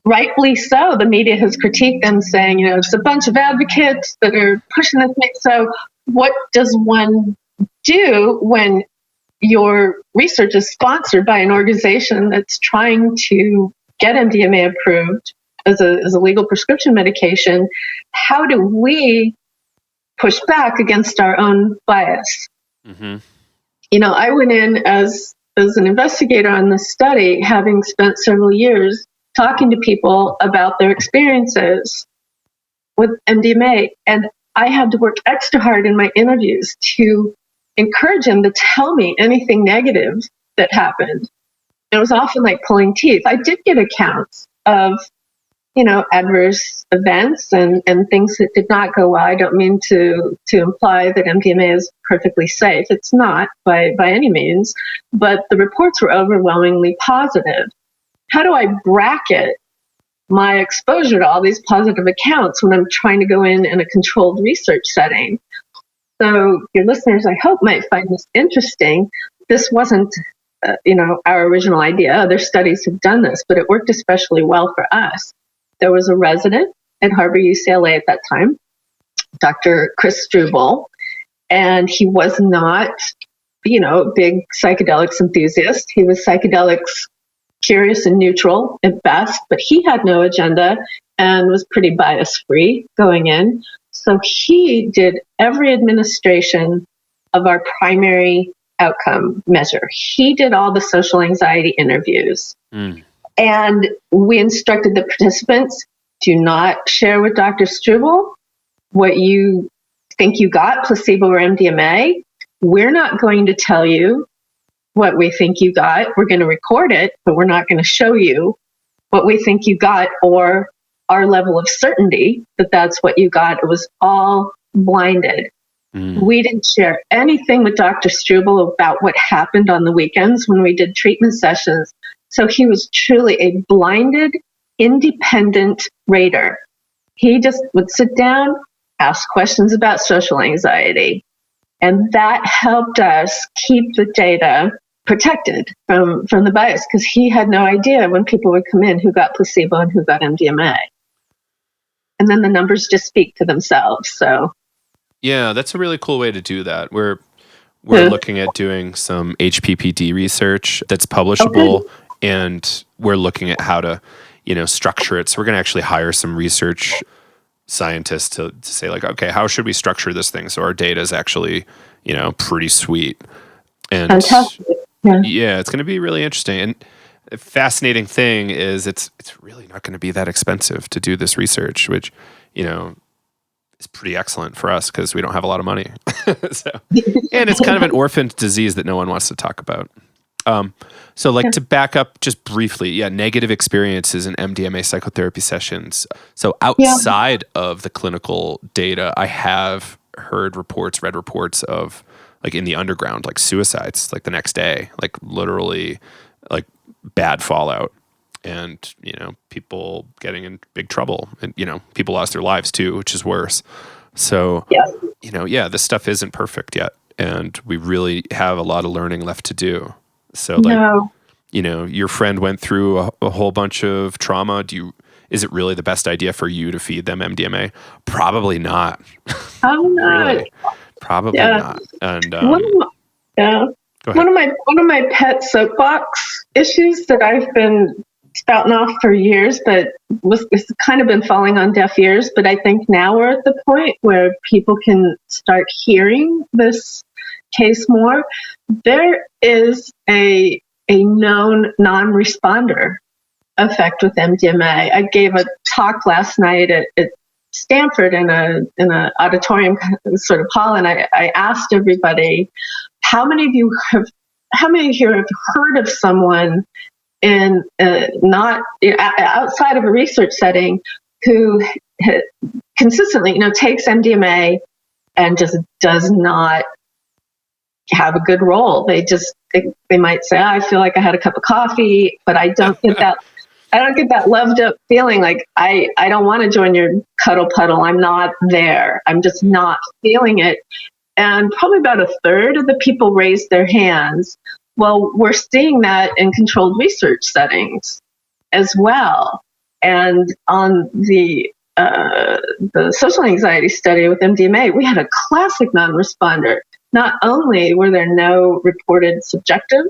rightfully so. The media has critiqued them, saying, it's a bunch of advocates that are pushing this thing. So what does one do when your research is sponsored by an organization that's trying to get MDMA approved as a legal prescription medication? How do we push back against our own bias? I went in as an investigator on this study, having spent several years talking to people about their experiences with MDMA. And I had to work extra hard in my interviews to encourage him to tell me anything negative that happened. It was often like pulling teeth. I did get accounts of, adverse events and things that did not go well. I don't mean to imply that MDMA is perfectly safe. It's not by any means, but the reports were overwhelmingly positive. How do I bracket my exposure to all these positive accounts when I'm trying to go in a controlled research setting? So your listeners, I hope, might find this interesting. This wasn't, our original idea. Other studies have done this, but it worked especially well for us. There was a resident at Harbor-UCLA at that time, Dr. Chris Struble, and he was not, a big psychedelics enthusiast. He was psychedelics curious and neutral at best, but he had no agenda and was pretty bias-free going in. So he did every administration of our primary outcome measure. He did all the social anxiety interviews. And we instructed the participants, do not share with Dr. Struble what you think you got, placebo or MDMA. We're not going to tell you what we think you got. We're going to record it, but we're not going to show you what we think you got or our level of certainty that that's what you got. It was all blinded. We didn't share anything with Dr. Struble about what happened on the weekends when we did treatment sessions. So he was truly a blinded, independent rater. He just would sit down, ask questions about social anxiety. And that helped us keep the data protected from the bias, because he had no idea when people would come in who got placebo and who got MDMA. And then the numbers just speak to themselves. So yeah, that's a really cool way to do that. We're looking at doing some HPPD research that's publishable, and we're looking at how to, structure it. So we're going to actually hire some research scientists to say, like, okay, how should we structure this thing so our data is actually, pretty sweet. And fantastic. Yeah, it's going to be really interesting. And a fascinating thing is it's really not going to be that expensive to do this research, which, is pretty excellent for us because we don't have a lot of money. And it's kind of an orphaned disease that no one wants to talk about. To back up just briefly, negative experiences in MDMA psychotherapy sessions. So outside of the clinical data, I have read reports of, like, in the underground, like suicides, like the next day, like literally, like bad fallout. And, people getting in big trouble, and, people lost their lives too, which is worse. So, this stuff isn't perfect yet. And we really have a lot of learning left to do. So, your friend went through a whole bunch of trauma. Is it really the best idea for you to feed them MDMA? Probably not. I'm not. Really. Probably not. And, one of my pet soapbox issues that I've been spouting off for years, but it's kind of been falling on deaf ears. But I think now we're at the point where people can start hearing this case more. There is a known non-responder effect with MDMA. I gave a talk last night at Stanford in a auditorium sort of hall, and I asked everybody, how many of you have heard of someone in not outside of a research setting who consistently, takes MDMA and just does not have a good role? They might say, I feel like I had a cup of coffee, but I don't get that. I don't get that loved up feeling like I don't want to join your cuddle puddle. I'm not there. I'm just not feeling it. And probably about a third of the people raised their hands. Well, we're seeing that in controlled research settings as well. And on the social anxiety study with MDMA, we had a classic non-responder. Not only were there no reported subjective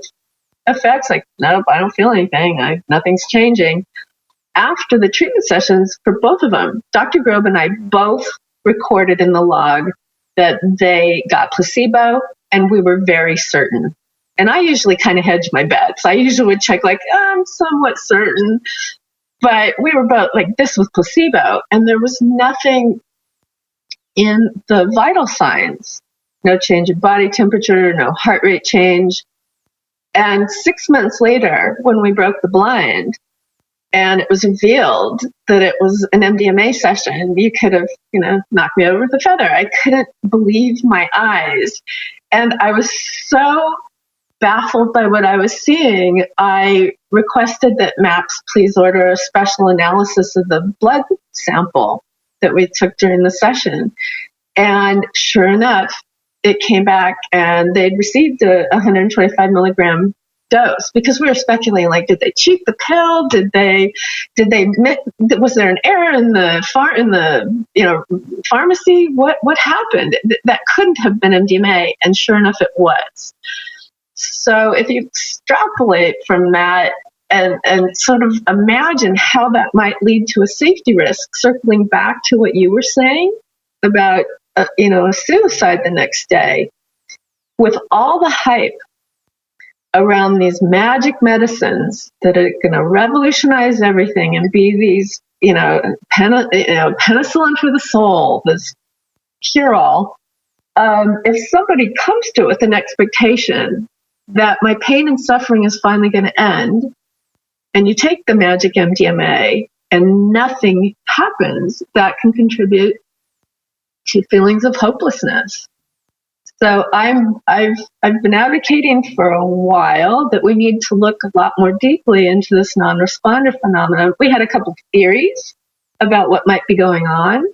effects, like, nope, I don't feel anything, nothing's changing. After the treatment sessions for both of them, Dr. Grobe and I both recorded in the log that they got placebo, and we were very certain. And I usually kind of hedge my bets. I usually would check, like, I'm somewhat certain. But we were both like, this was placebo. And there was nothing in the vital signs. No change in body temperature, no heart rate change. And 6 months later, when we broke the blind, and it was revealed that it was an MDMA session, you could have, knocked me over with a feather. I couldn't believe my eyes. And I was so baffled by what I was seeing, I requested that MAPS please order a special analysis of the blood sample that we took during the session. And sure enough, it came back and they'd received a 125 milligram dose, because we were speculating, like, did they cheat the pill? Was there an error in the pharmacy? What happened? That couldn't have been MDMA, and sure enough, it was. So if you extrapolate from that and sort of imagine how that might lead to a safety risk, circling back to what you were saying about a suicide the next day, with all the hype around these magic medicines that are going to revolutionize everything and be these, penicillin for the soul, this cure-all. If somebody comes to it with an expectation that my pain and suffering is finally going to end, and you take the magic MDMA and nothing happens, that can contribute to feelings of hopelessness. So I've been advocating for a while that we need to look a lot more deeply into this non-responder phenomenon. We had a couple of theories about what might be going on,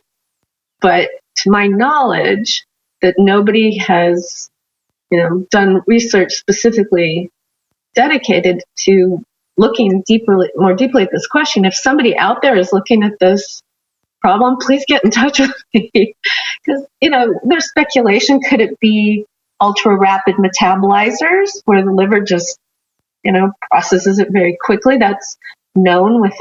but to my knowledge, that nobody has, done research specifically dedicated to looking more deeply at this question. If somebody out there is looking at this problem, please get in touch with me. Because, there's speculation. Could it be ultra rapid metabolizers where the liver just, processes it very quickly? That's known with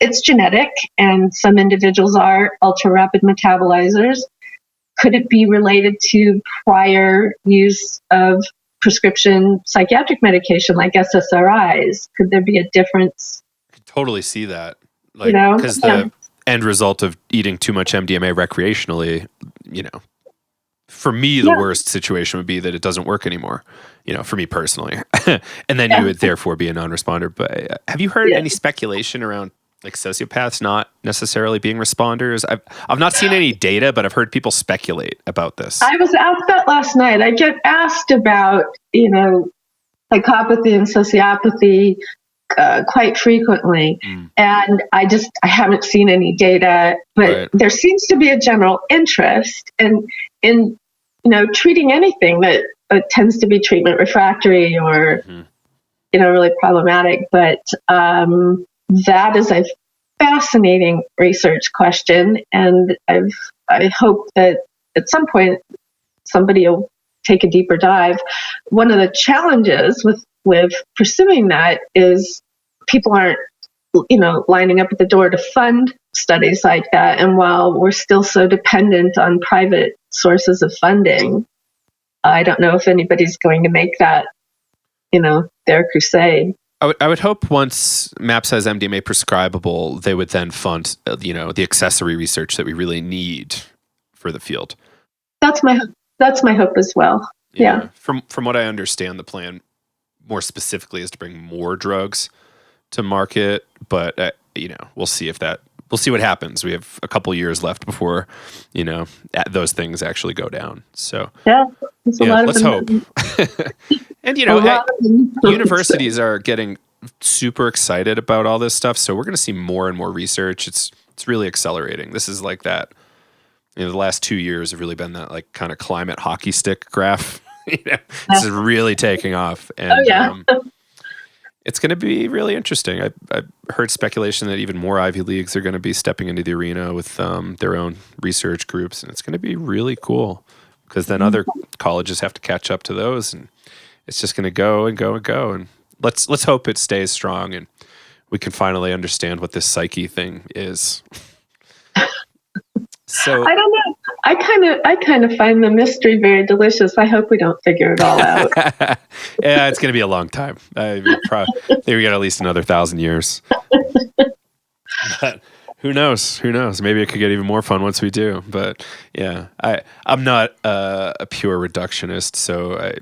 it's genetic, and some individuals are ultra rapid metabolizers. Could it be related to prior use of prescription psychiatric medication like SSRIs? Could there be a difference? I could totally see that. Because the end result of eating too much MDMA recreationally, for me, the worst situation would be that it doesn't work anymore, for me personally. And then you would therefore be a non-responder. But have you heard any speculation around like sociopaths not necessarily being responders? I've not seen any data, but I've heard people speculate about this. I was asked that last night. I get asked about, psychopathy and sociopathy quite frequently. And I haven't seen any data, but there seems to be a general interest in treating anything that tends to be treatment refractory or, really problematic. But that is a fascinating research question. And I hope that at some point somebody will take a deeper dive. One of the challenges with pursuing that is people aren't, lining up at the door to fund studies like that. And while we're still so dependent on private sources of funding, I don't know if anybody's going to make that, their crusade. I would hope once MAPS has MDMA prescribable, they would then fund, the accessory research that we really need for the field. That's my hope as well. Yeah. From what I understand, the plan more specifically is to bring more drugs to market, but we'll see we'll see what happens. We have a couple years left before, those things actually go down. So let's hope. And universities are getting super excited about all this stuff, so we're going to see more and more research. It's really accelerating. This is like that. The last 2 years have really been that like kind of climate hockey stick graph. This is really taking off, and it's going to be really interesting. I've heard speculation that even more Ivy Leagues are going to be stepping into the arena with their own research groups, and it's going to be really cool because then other colleges have to catch up to those, and it's just going to go and go and go. And let's hope it stays strong, and we can finally understand what this psyche thing is. So I don't know. I kind of find the mystery very delicious. I hope we don't figure it all out. Yeah, it's going to be a long time. I think we got at least another 1,000 years. But Who knows? Who knows? Maybe it could get even more fun once we do. But yeah, I'm not a pure reductionist, so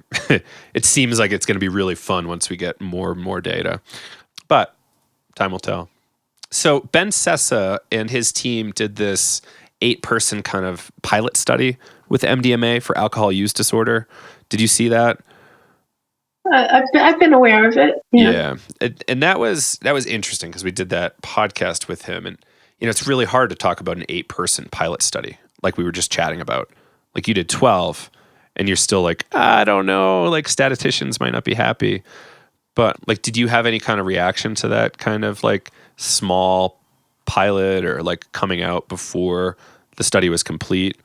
it seems like it's going to be really fun once we get more and more data. But time will tell. So Ben Sessa and his team did this 8-person kind of pilot study with MDMA for alcohol use disorder. Did you see that? I've been aware of it. Yeah. And that was interesting because we did that podcast with him, and it's really hard to talk about an 8-person pilot study like we were just chatting about. Like you did 12 and you're still like, I don't know, like statisticians might not be happy. But like, did you have any kind of reaction to that kind of like small pilot or like coming out before the study was complete?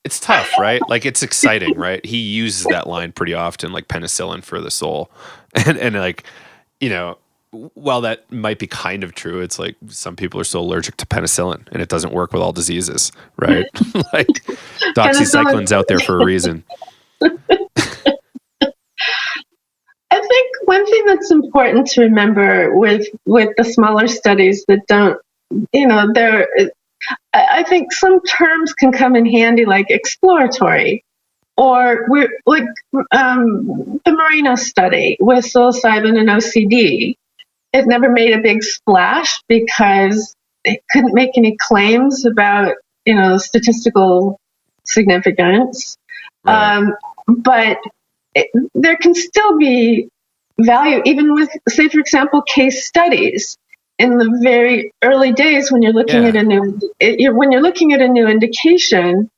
It's tough, right? Like it's exciting, right? He uses that line pretty often, like penicillin for the soul. And like, while that might be kind of true, it's like some people are still allergic to penicillin and it doesn't work with all diseases, right? Like doxycycline's out there for a reason. I think one thing that's important to remember with the smaller studies that don't, I think some terms can come in handy, like exploratory, or we're like the Marino study with psilocybin and OCD. It never made a big splash because it couldn't make any claims about, statistical significance. Right. But there can still be value, even with, say, for example, case studies. In the very early days, when you're looking at a new indication,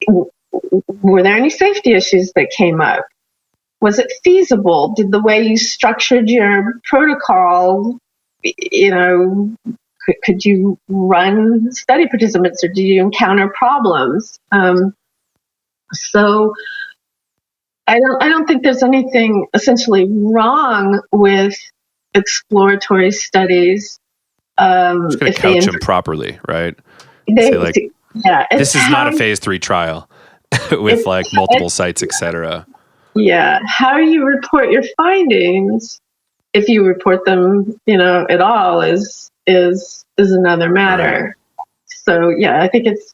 were there any safety issues that came up? Was it feasible? Did the way you structured your protocol, could you run study participants, or did you encounter problems? So I don't think there's anything essentially wrong with exploratory studies. Just going to couch them properly, right? This is not a phase 3 trial with like multiple sites, etc. Yeah. How you report your findings, if you report them, at all, is another matter. Right. So yeah, I think it's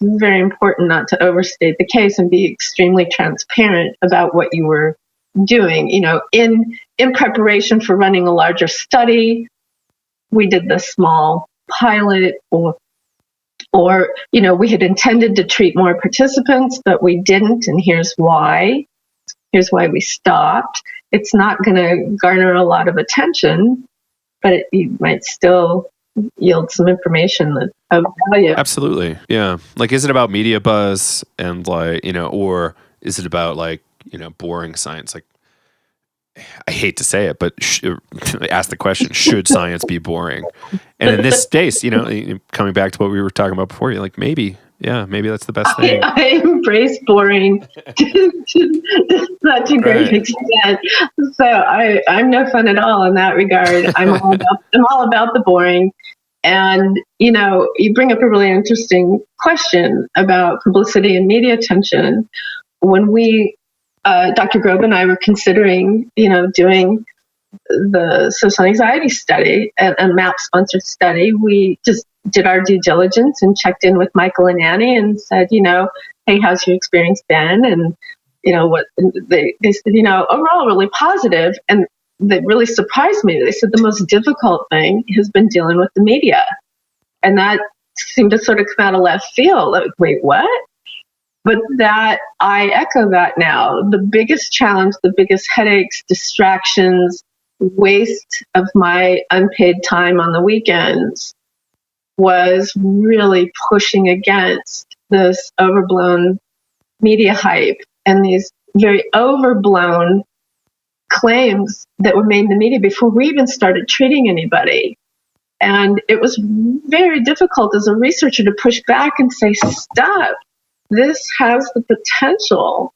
very important not to overstate the case and be extremely transparent about what you were doing. In preparation for running a larger study, we did the small pilot, or we had intended to treat more participants, but we didn't, and here's why. Here's why we stopped. It's not going to garner a lot of attention, but it might still yield some information of value. Absolutely. Yeah. Like, is it about media buzz and like, or is it about like, boring science? Like, I hate to say it, but ask the question, should science be boring? And in this case, coming back to what we were talking about before, you're like, maybe that's the best thing. I embrace boring to such a great extent. So I'm no fun at all in that regard. I'm all about the boring. And, you bring up a really interesting question about publicity and media attention. When we Dr. Grobe and I were considering, doing the social anxiety study, a MAP-sponsored study. We just did our due diligence and checked in with Michael and Annie and said, hey, how's your experience been? And, what they said, overall really positive. And that really surprised me. They said the most difficult thing has been dealing with the media. And that seemed to sort of come out of left field. Like, wait, what? But I echo that now. The biggest challenge, the biggest headaches, distractions, waste of my unpaid time on the weekends was really pushing against this overblown media hype and these very overblown claims that were made in the media before we even started treating anybody. And it was very difficult as a researcher to push back and say, stop. This has the potential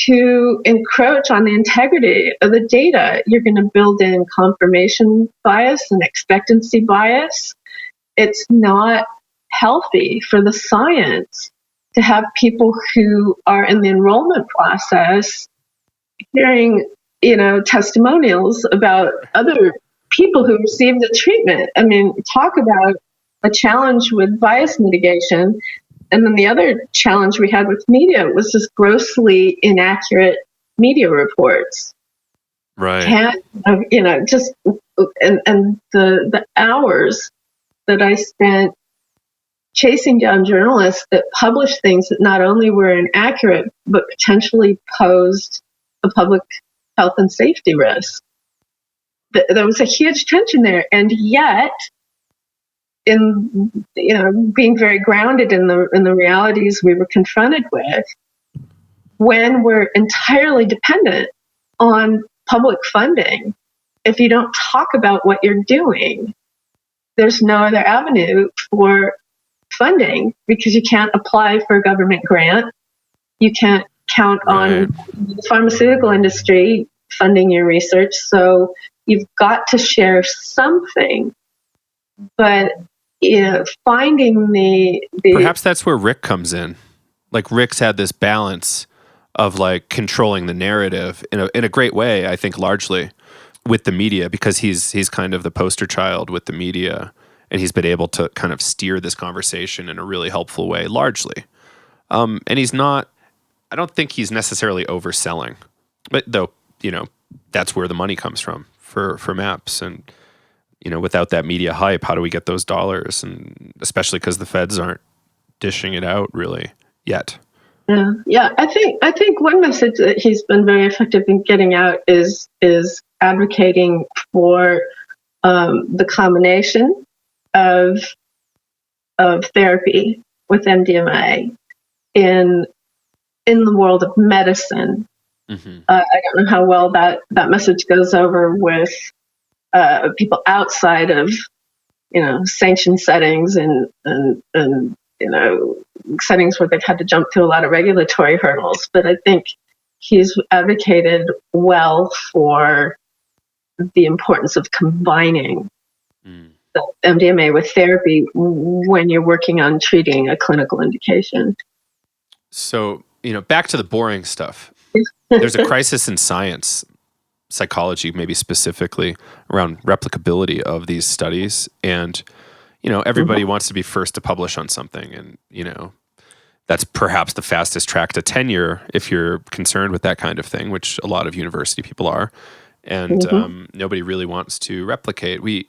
to encroach on the integrity of the data. You're going to build in confirmation bias and expectancy bias. It's not healthy for the science to have people who are in the enrollment process hearing, testimonials about other people who received the treatment. I mean, talk about a challenge with bias mitigation. And then the other challenge we had with media was just grossly inaccurate media reports. Right. Just and the hours that I spent chasing down journalists that published things that not only were inaccurate, but potentially posed a public health and safety risk. There was a huge tension there. And yet, in being very grounded in the realities we were confronted with, when we're entirely dependent on public funding, if you don't talk about what you're doing, there's no other avenue for funding, because you can't apply for a government grant. You can't count on the pharmaceutical industry funding your research. So you've got to share something. But finding the perhaps that's where Rick comes in. Like, Rick's had this balance of like controlling the narrative in a great way, I think, largely with the media, because he's kind of the poster child with the media, and he's been able to kind of steer this conversation in a really helpful way, largely. And I don't think he's necessarily overselling, but though, that's where the money comes from for MAPS. And, without that media hype, how do we get those dollars? And especially because the feds aren't dishing it out really yet. Yeah. I think one message that he's been very effective in getting out is advocating for the combination of therapy with MDMA in the world of medicine. Mm-hmm. I don't know how well that message goes over with people outside of sanctioned settings and settings where they've had to jump through a lot of regulatory hurdles. But I think he's advocated well for the importance of combining the MDMA with therapy when you're working on treating a clinical indication. So, back to the boring stuff. There's a crisis in science, psychology, maybe specifically around replicability of these studies. And, everybody wants to be first to publish on something. And, that's perhaps the fastest track to tenure if you're concerned with that kind of thing, which a lot of university people are. And nobody really wants to replicate. We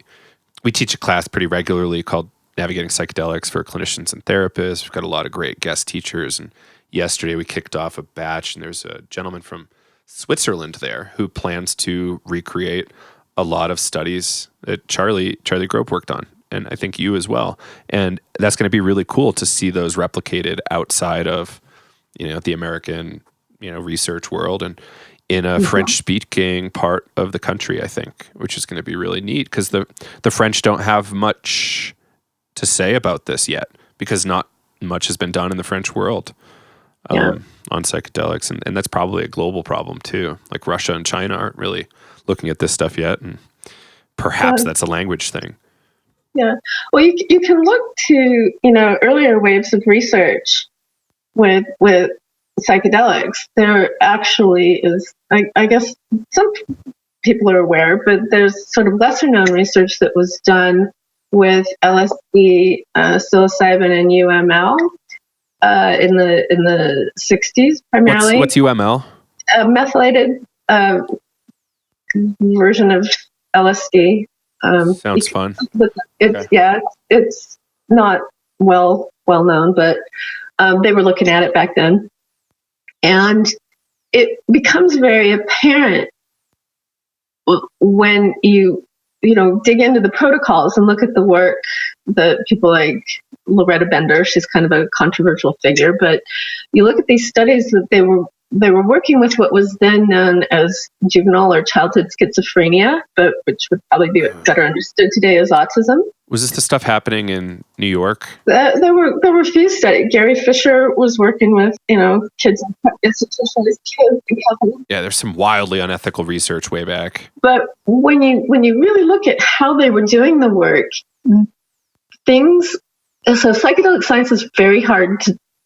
teach a class pretty regularly called Navigating Psychedelics for Clinicians and Therapists. We've got a lot of great guest teachers. And yesterday we kicked off a batch, and there's a gentleman from Switzerland there who plans to recreate a lot of studies that Charlie Grope worked on, and I think you as well. And that's going to be really cool to see those replicated outside of, the American, research world and in a French-speaking part of the country, I think, which is going to be really neat, because the French don't have much to say about this yet, because not much has been done in the French world on psychedelics, and that's probably a global problem too. Like, Russia and China aren't really looking at this stuff yet, and perhaps that's a language thing. Yeah. Well, you can look to earlier waves of research with psychedelics. There actually is, I guess some people are aware, but there's sort of lesser known research that was done with LSD, psilocybin, and UML in the 60s primarily. What's UML? A methylated version of LSD. Sounds fun. It's not well known, but they were looking at it back then. And it becomes very apparent when you dig into the protocols and look at the work that people like Loretta Bender, she's kind of a controversial figure, but you look at these studies that they were working with what was then known as juvenile or childhood schizophrenia, but which would probably be better understood today as autism. Was this the stuff happening in New York? There were a few studies. Gary Fisher was working with kids, institutionalized kids in California. Yeah, there's some wildly unethical research way back. But when you really look at how they were doing the work, so psychedelic science is very hard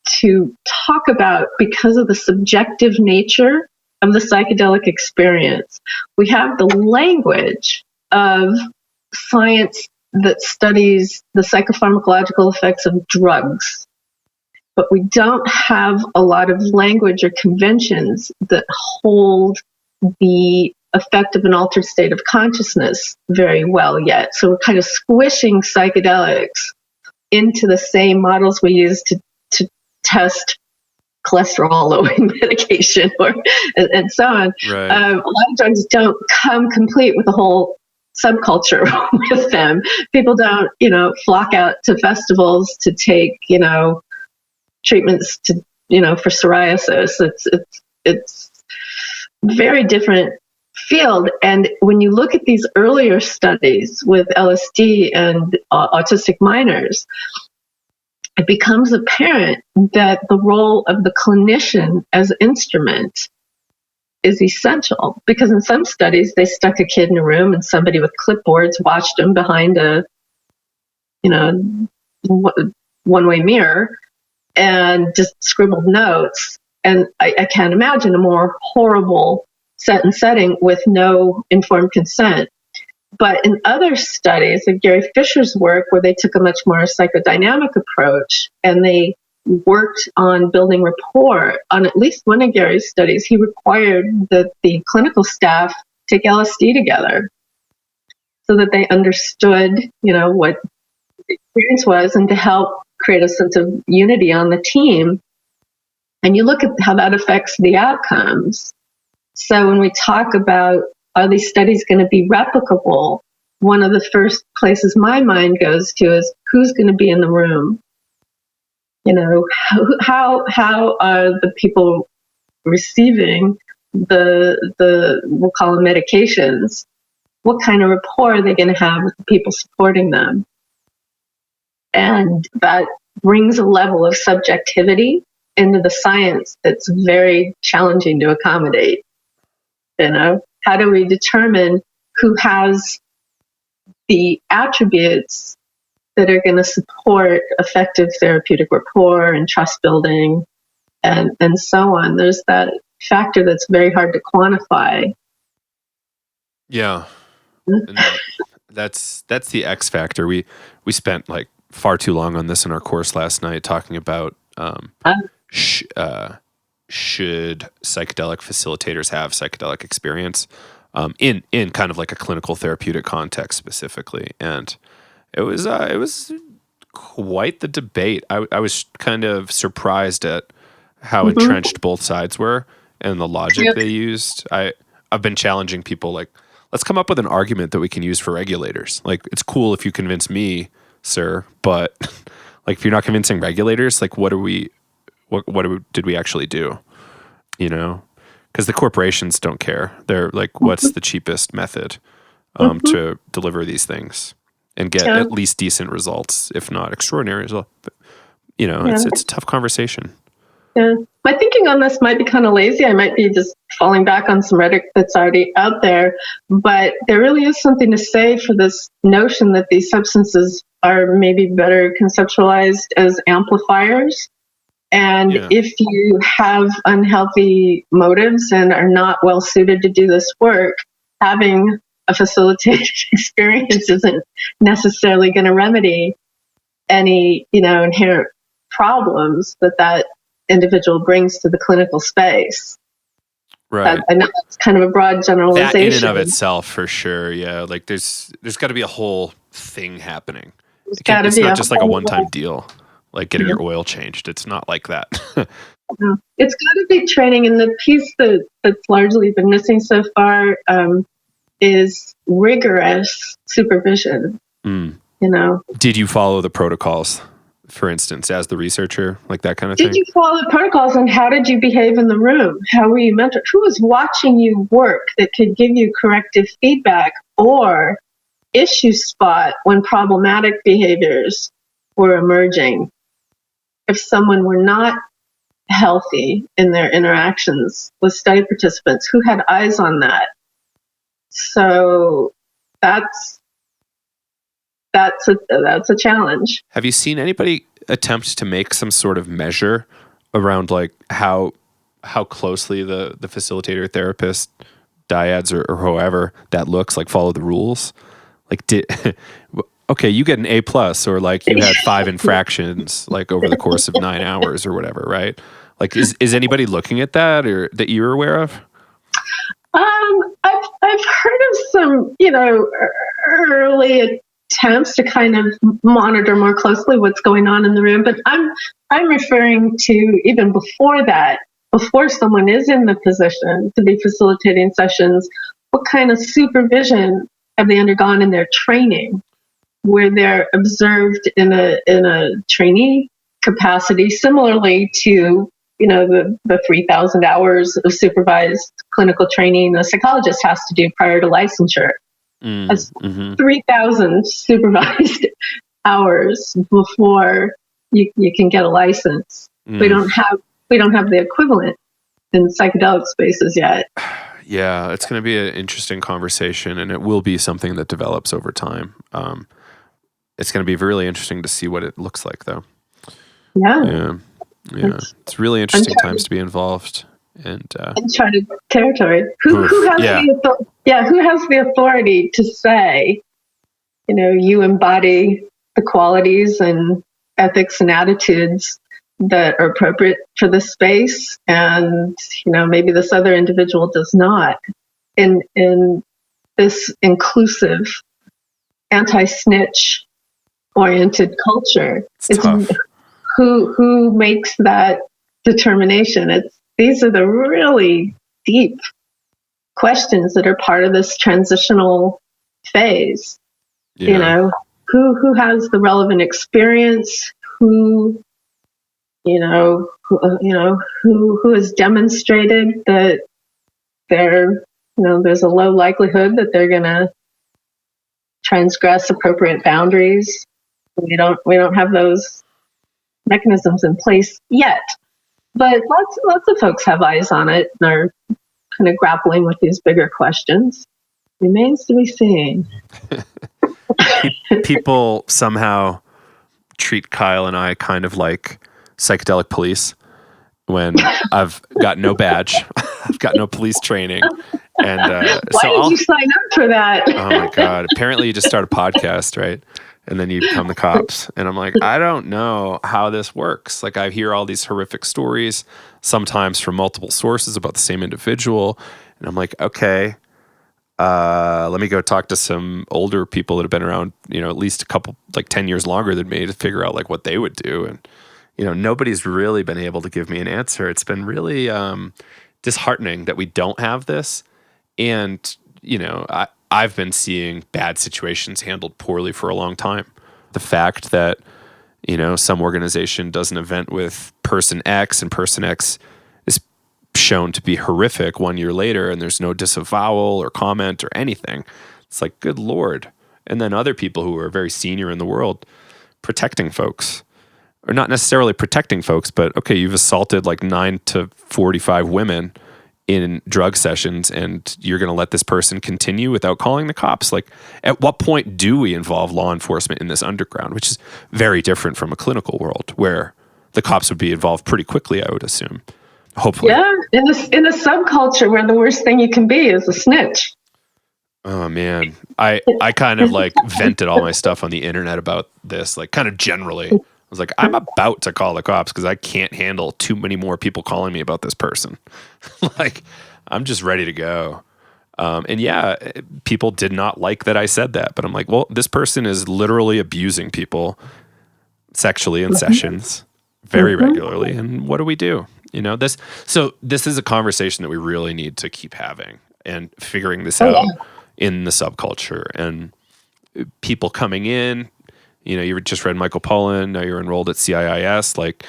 to talk about because of the subjective nature of the psychedelic experience. We have the language of science that studies the psychopharmacological effects of drugs, but we don't have a lot of language or conventions that hold the effect of an altered state of consciousness very well yet. So we're kind of squishing psychedelics into the same models we use to test cholesterol-lowering medication and so on. Right. A lot of drugs don't come complete with a whole subculture with them. People don't, flock out to festivals to take, treatments to, for psoriasis. It's very different field. And when you look at these earlier studies with LSD and autistic minors, it becomes apparent that the role of the clinician as instrument is essential, because in some studies they stuck a kid in a room and somebody with clipboards watched him behind a one-way mirror and just scribbled notes. And I can't imagine a more horrible set and setting with no informed consent. But in other studies of Gary Fisher's work, where they took a much more psychodynamic approach and they worked on building rapport, on at least one of Gary's studies, he required that the clinical staff take LSD together so that they understood, what the experience was, and to help create a sense of unity on the team. And you look at how that affects the outcomes. So when we talk about, are these studies going to be replicable? One of the first places my mind goes to is, who's going to be in the room? How are the people receiving the we'll call them medications? What kind of rapport are they going to have with the people supporting them? And that brings a level of subjectivity into the science that's very challenging to accommodate. How do we determine who has the attributes that are going to support effective therapeutic rapport and trust building and so on? There's that factor that's very hard to quantify. Yeah. And that's the X factor. We spent like far too long on this in our course last night, talking about should psychedelic facilitators have psychedelic experience in kind of like a clinical therapeutic context specifically. And it was quite the debate. I was kind of surprised at how entrenched both sides were and the logic they used. I've been challenging people, like, let's come up with an argument that we can use for regulators. Like, it's cool if you convince me, sir, but like, if you're not convincing regulators, like, what did we actually do? Because the corporations don't care. They're like, what's the cheapest method to deliver these things and get at least decent results, if not extraordinary results? But, it's a tough conversation. Yeah. My thinking on this might be kind of lazy. I might be just falling back on some rhetoric that's already out there, but there really is something to say for this notion that these substances are maybe better conceptualized as amplifiers. And if you have unhealthy motives and are not well suited to do this work, having a facilitated experience isn't necessarily going to remedy any, inherent problems that individual brings to the clinical space. Right. I know that's kind of a broad generalization. That in and of itself, for sure. Yeah. Like there's got to be a whole thing happening. It's not just like a one-time deal, like getting your oil changed. It's not like that. It's got to be training. And the piece that's largely been missing so far is rigorous supervision. Did you follow the protocols, for instance, as the researcher, like that kind of thing? Did you follow the protocols, and how did you behave in the room? How were you mentored? Who was watching you work that could give you corrective feedback or issue spot when problematic behaviors were emerging? If someone were not healthy in their interactions with study participants, who had eyes on that? So that's a challenge. Have you seen anybody attempt to make some sort of measure around like how closely the facilitator therapist dyads or however that looks, like follow the rules? Like okay, you get an A plus, or like you had 5 infractions like over the course of 9 hours or whatever, right? Like, is anybody looking at that, or that you're aware of? I've heard of some, early attempts to kind of monitor more closely what's going on in the room, but I'm referring to even before that, before someone is in the position to be facilitating sessions, what kind of supervision have they undergone in their training, where they're observed in a trainee capacity, similarly to the 3,000 hours of supervised clinical training a psychologist has to do prior to licensure. That's 3,000 supervised hours before you can get a license. We don't have the equivalent in psychedelic spaces yet. Yeah, it's going to be an interesting conversation, and it will be something that develops over time. It's going to be really interesting to see what it looks like, though. Yeah. It's really interesting times to be involved. And uncharted territory. Who has the authority to say, you embody the qualities and ethics and attitudes that are appropriate for this space, and maybe this other individual does not, in this inclusive, anti-snitch oriented culture. It's tough. Who makes that determination? These are the really deep questions that are part of this transitional phase. Yeah. Who has the relevant experience? Who has demonstrated that there's a low likelihood that they're going to transgress appropriate boundaries. We don't have those mechanisms in place yet, but lots of folks have eyes on it and are kind of grappling with these bigger questions. Remains to be seen. People somehow treat Kyle and I kind of like psychedelic police, when I've got no badge, I've got no police training. And why did you sign up for that? Oh my God. Apparently you just start a podcast, right? And then you become the cops. And I'm like, I don't know how this works. Like, I hear all these horrific stories, sometimes from multiple sources about the same individual. And I'm like, okay, let me go talk to some older people that have been around, at least a couple, like 10 years longer than me, to figure out like what they would do. And, nobody's really been able to give me an answer. It's been really disheartening that we don't have this. And, I've been seeing bad situations handled poorly for a long time. The fact that, some organization does an event with person X, and person X is shown to be horrific 1 year later, and there's no disavowal or comment or anything. It's like, good Lord. And then other people who are very senior in the world protecting folks, or not necessarily protecting folks, but okay, you've assaulted like 9 to 45 women in drug sessions, and you're going to let this person continue without calling the cops. Like, at what point do we involve law enforcement in this underground, which is very different from a clinical world where the cops would be involved pretty quickly, I would assume. Hopefully. Yeah, in a subculture where the worst thing you can be is a snitch. Oh man, I kind of like vented all my stuff on the internet about this, like kind of generally. I was like, I'm about to call the cops because I can't handle too many more people calling me about this person. Like, I'm just ready to go. And yeah, people did not like that I said that, but I'm like, well, this person is literally abusing people sexually in sessions very regularly. And what do we do? So this is a conversation that we really need to keep having and figuring this out in the subculture, and people coming in. You just read Michael Pollan, now you're enrolled at CIIS. Like,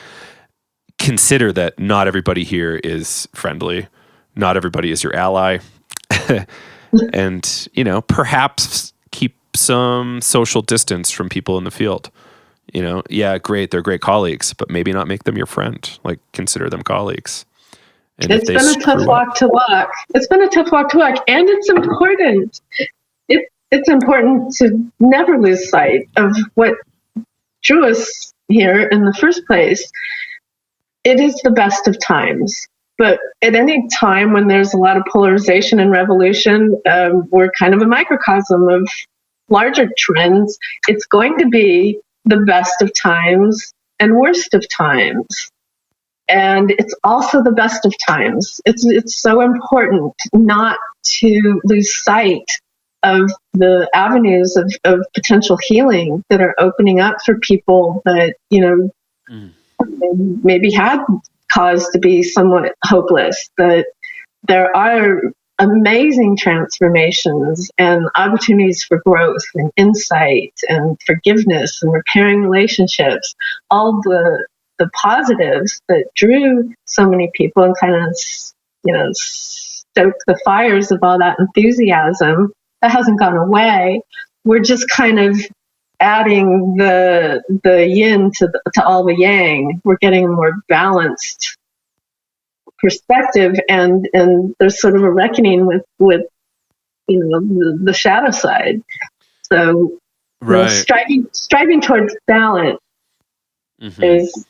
consider that not everybody here is friendly. Not everybody is your ally. And, perhaps keep some social distance from people in the field. Yeah, great, they're great colleagues, but maybe not make them your friend. Like, consider them colleagues. And it's been a tough walk to walk. It's been a tough walk to walk, and it's important. It's important to never lose sight of what drew us here in the first place. It is the best of times. But at any time when there's a lot of polarization and revolution, we're kind of a microcosm of larger trends. It's going to be the best of times and worst of times. And it's also the best of times. It's so important not to lose sight of the avenues of potential healing that are opening up for people that, maybe had cause to be somewhat hopeless. That there are amazing transformations and opportunities for growth and insight and forgiveness and repairing relationships. All the positives that drew so many people and kind of, stoked the fires of all that enthusiasm, that hasn't gone away. We're just kind of adding the yin to all the yang. We're getting a more balanced perspective, and there's sort of a reckoning with the shadow side. So right. striving towards balance is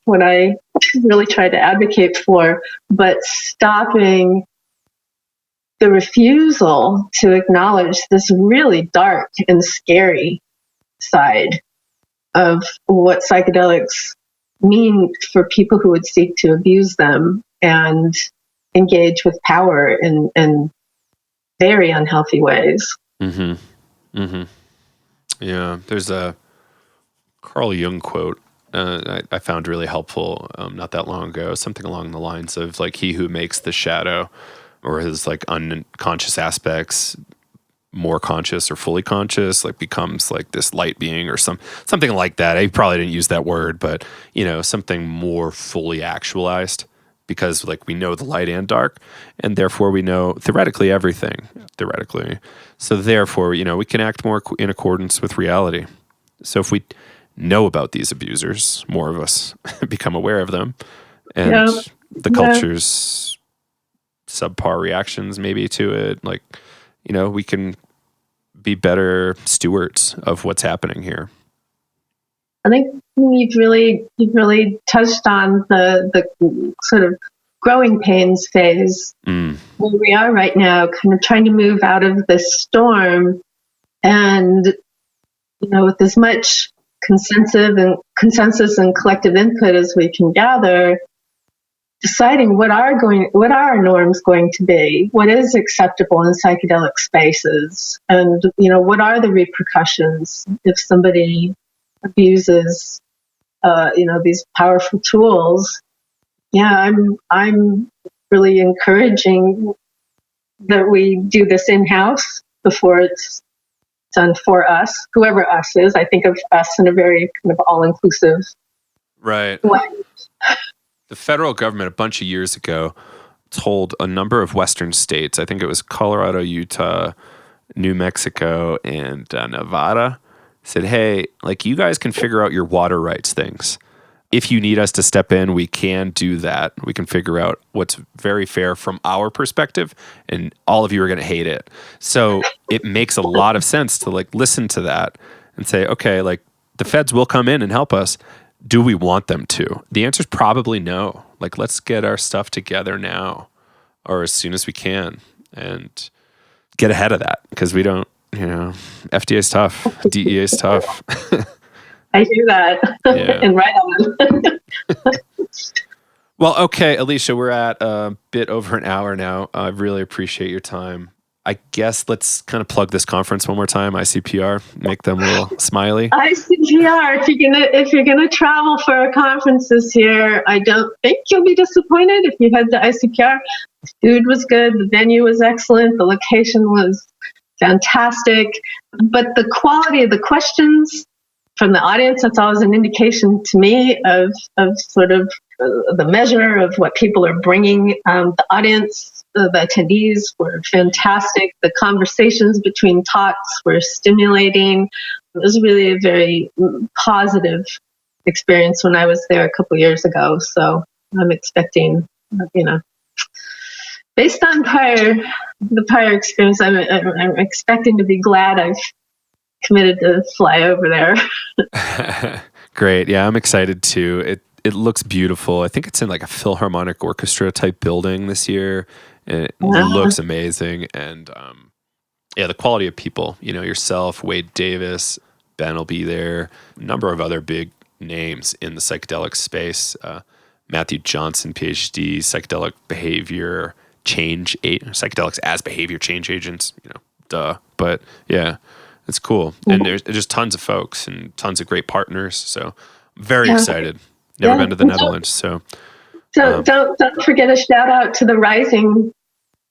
what I really try to advocate for, but stopping the refusal to acknowledge this really dark and scary side of what psychedelics mean for people who would seek to abuse them and engage with power in very unhealthy ways. Yeah, there's a Carl Jung quote I found really helpful not that long ago, something along the lines of like, he who makes the shadow or his like unconscious aspects more conscious or fully conscious, like becomes like this light being or something like that. I probably didn't use that word, but something more fully actualized, because like we know the light and dark, and therefore we know theoretically everything. So therefore, we can act more in accordance with reality. So if we know about these abusers, more of us become aware of them, and the culture's subpar reactions maybe to it, like, we can be better stewards of what's happening here. I think you've really touched on the sort of growing pains phase where we are right now, kind of trying to move out of this storm, and with as much consensus and collective input as we can gather, deciding what are our norms going to be, what is acceptable in psychedelic spaces, and what are the repercussions if somebody abuses these powerful tools. I'm really encouraging that we do this in-house before it's done for us, whoever us is. I think of us in a very kind of all-inclusive way. The federal government a bunch of years ago told a number of Western states, I think it was Colorado, Utah, New Mexico, and Nevada, said, hey, like, you guys can figure out your water rights things. If you need us to step in, we can do that. We can figure out what's very fair from our perspective, and all of you are going to hate it. So it makes a lot of sense to like listen to that and say, okay, like the feds will come in and help us. Do we want them to? The answer is probably no. Like, let's get our stuff together now or as soon as we can and get ahead of that, because we don't, FDA is tough. DEA is tough. I hear that. Yeah. And right on. Well, okay, Alicia, we're at a bit over an hour now. I really appreciate your time. I guess let's kind of plug this conference one more time, ICPR, make them a little smiley. ICPR, if you're gonna travel for a conference this year, I don't think you'll be disappointed if you head to ICPR. The food was good, the venue was excellent, the location was fantastic, but the quality of the questions from the audience, that's always an indication to me of sort of the measure of what people are bringing. The audience, the attendees were fantastic. The conversations between talks were stimulating. It was really a very positive experience when I was there a couple years ago. So I'm expecting, based on the prior experience, I'm expecting to be glad I've committed to fly over there. Great. Yeah, I'm excited too. it looks beautiful. I think it's in like a Philharmonic Orchestra type building this year. And it looks amazing. And the quality of people, yourself, Wade Davis, Ben will be there, a number of other big names in the psychedelic space. Matthew Johnson, PhD, psychedelic behavior change, psychedelics as behavior change agents, duh. But yeah, it's cool. And there's just tons of folks and tons of great partners. So very excited. Never been to the Netherlands. So don't forget a shout out to the rising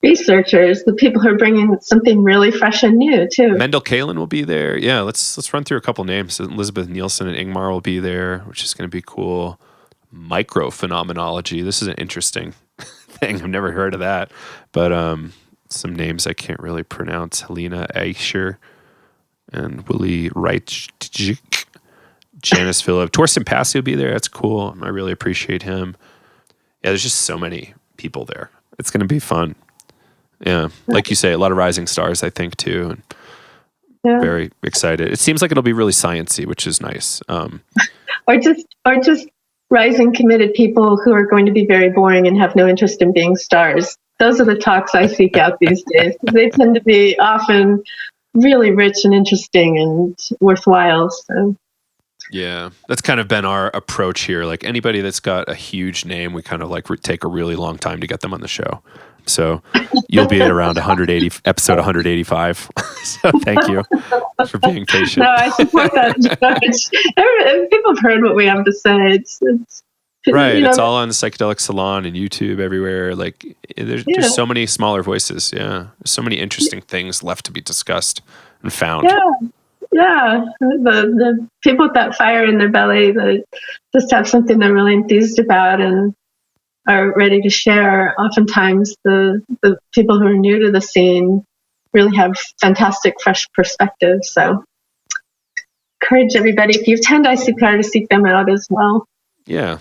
researchers, the people who are bringing something really fresh and new too. Mendel Kalin will be there. Yeah, let's run through a couple names. Elizabeth Nielsen and Ingmar will be there, which is going to be cool. Microphenomenology. This is an interesting thing. I've never heard of that. But some names I can't really pronounce. Helena Eicher and Willie Reitschik, Janice Phillip. Torsten Passy will be there. That's cool. I really appreciate him. Yeah, there's just so many people there. It's going to be fun. Yeah, like you say, a lot of rising stars, I think, too. And very excited. It seems like it'll be really sciencey, which is nice. Or just rising committed people who are going to be very boring and have no interest in being stars. Those are the talks I seek out these days. They tend to be often really rich and interesting and worthwhile. So. Yeah, that's kind of been our approach here. Like anybody that's got a huge name, we kind of like take a really long time to get them on the show. So you'll be at around episode 185. So thank you for being patient. No, I support that. People have heard what we have to say. It's right. It's all on the Psychedelic Salon and YouTube everywhere. Like there's so many smaller voices. Yeah. There's so many interesting things left to be discussed and found. Yeah. The people with that fire in their belly that just have something they're really enthused about and are ready to share. Oftentimes the people who are new to the scene really have fantastic fresh perspectives. So encourage everybody, if you attend ICPR, to seek them out as well. Yeah.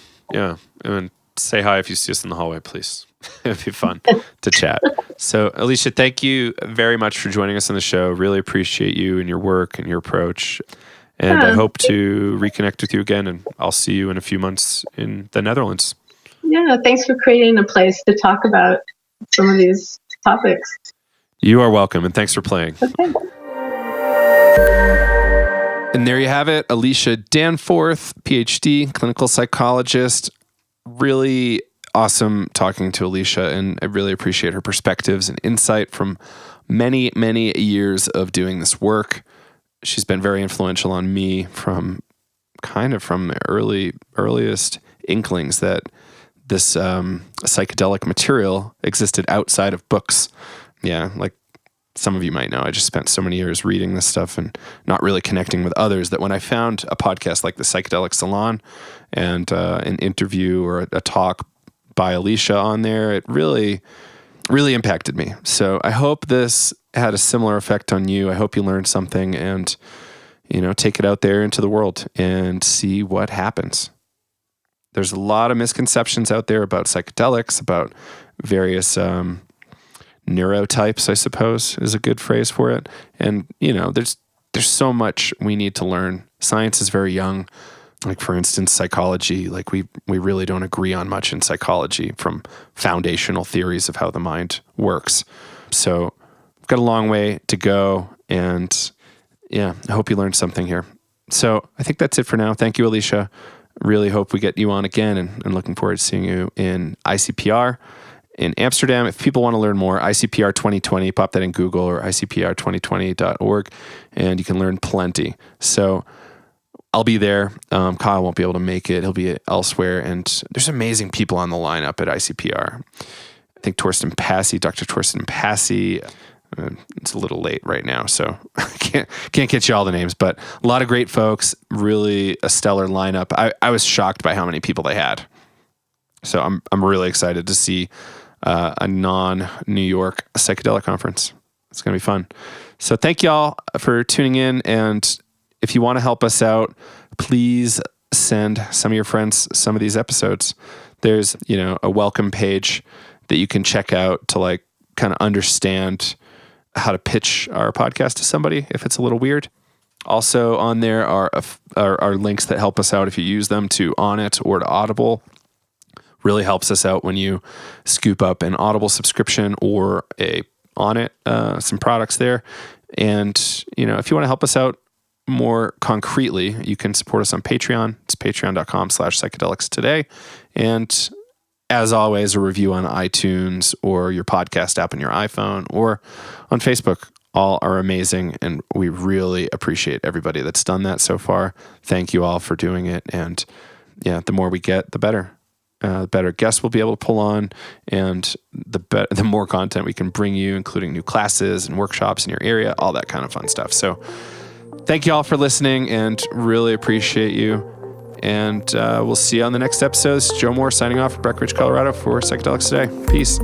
And say hi if you see us in the hallway, please. It'd be fun to chat. So Alicia, thank you very much for joining us on the show. Really appreciate you and your work and your approach. And I hope to reconnect with you again, and I'll see you in a few months in the Netherlands. Yeah, thanks for creating a place to talk about some of these topics. You are welcome, and thanks for playing. Okay. And there you have it, Alicia Danforth, PhD, clinical psychologist. Really awesome talking to Alicia, and I really appreciate her perspectives and insight from many, many years of doing this work. She's been very influential on me from the earliest inklings that this psychedelic material existed outside of books. Yeah, like some of you might know, I just spent so many years reading this stuff and not really connecting with others that when I found a podcast like the Psychedelic Salon and an interview or a talk by Alicia on there, it really, really impacted me. So I hope this had a similar effect on you. I hope you learned something and, take it out there into the world and see what happens. There's a lot of misconceptions out there about psychedelics, about various neurotypes, I suppose is a good phrase for it. And, there's so much we need to learn. Science is very young. Like, for instance, psychology, like we really don't agree on much in psychology from foundational theories of how the mind works. So we've got a long way to go. And I hope you learned something here. So I think that's it for now. Thank you, Alicia. Really hope we get you on again and looking forward to seeing you in ICPR in Amsterdam. If people want to learn more, ICPR 2020, pop that in Google or icpr2020.org, and you can learn plenty. So I'll be there. Kyle won't be able to make it. He'll be elsewhere. And there's amazing people on the lineup at ICPR. I think Dr. Torsten Passy. It's a little late right now, so I can't get you all the names, but a lot of great folks, really a stellar lineup. I was shocked by how many people they had. So I'm really excited to see a non-New York psychedelic conference. It's going to be fun. So thank y'all for tuning in. And if you want to help us out, please send some of your friends some of these episodes. There's, a welcome page that you can check out to kind of understand how to pitch our podcast to somebody if it's a little weird. Also on there are links that help us out if you use them to Onnit or to Audible. Really helps us out when you scoop up an Audible subscription or a Onnit, some products there. And, if you want to help us out more concretely, you can support us on Patreon. It's patreon.com/psychedelics today. And as always, a review on iTunes or your podcast app on your iPhone or on Facebook. All are amazing, and we really appreciate everybody that's done that so far. Thank you all for doing it. And the more we get, the better. The better guests we'll be able to pull on, and the more content we can bring you, including new classes and workshops in your area, all that kind of fun stuff. So thank you all for listening, and really appreciate you. And we'll see you on the next episode. Joe Moore signing off from Breckenridge, Colorado for Psychedelics Today. Peace.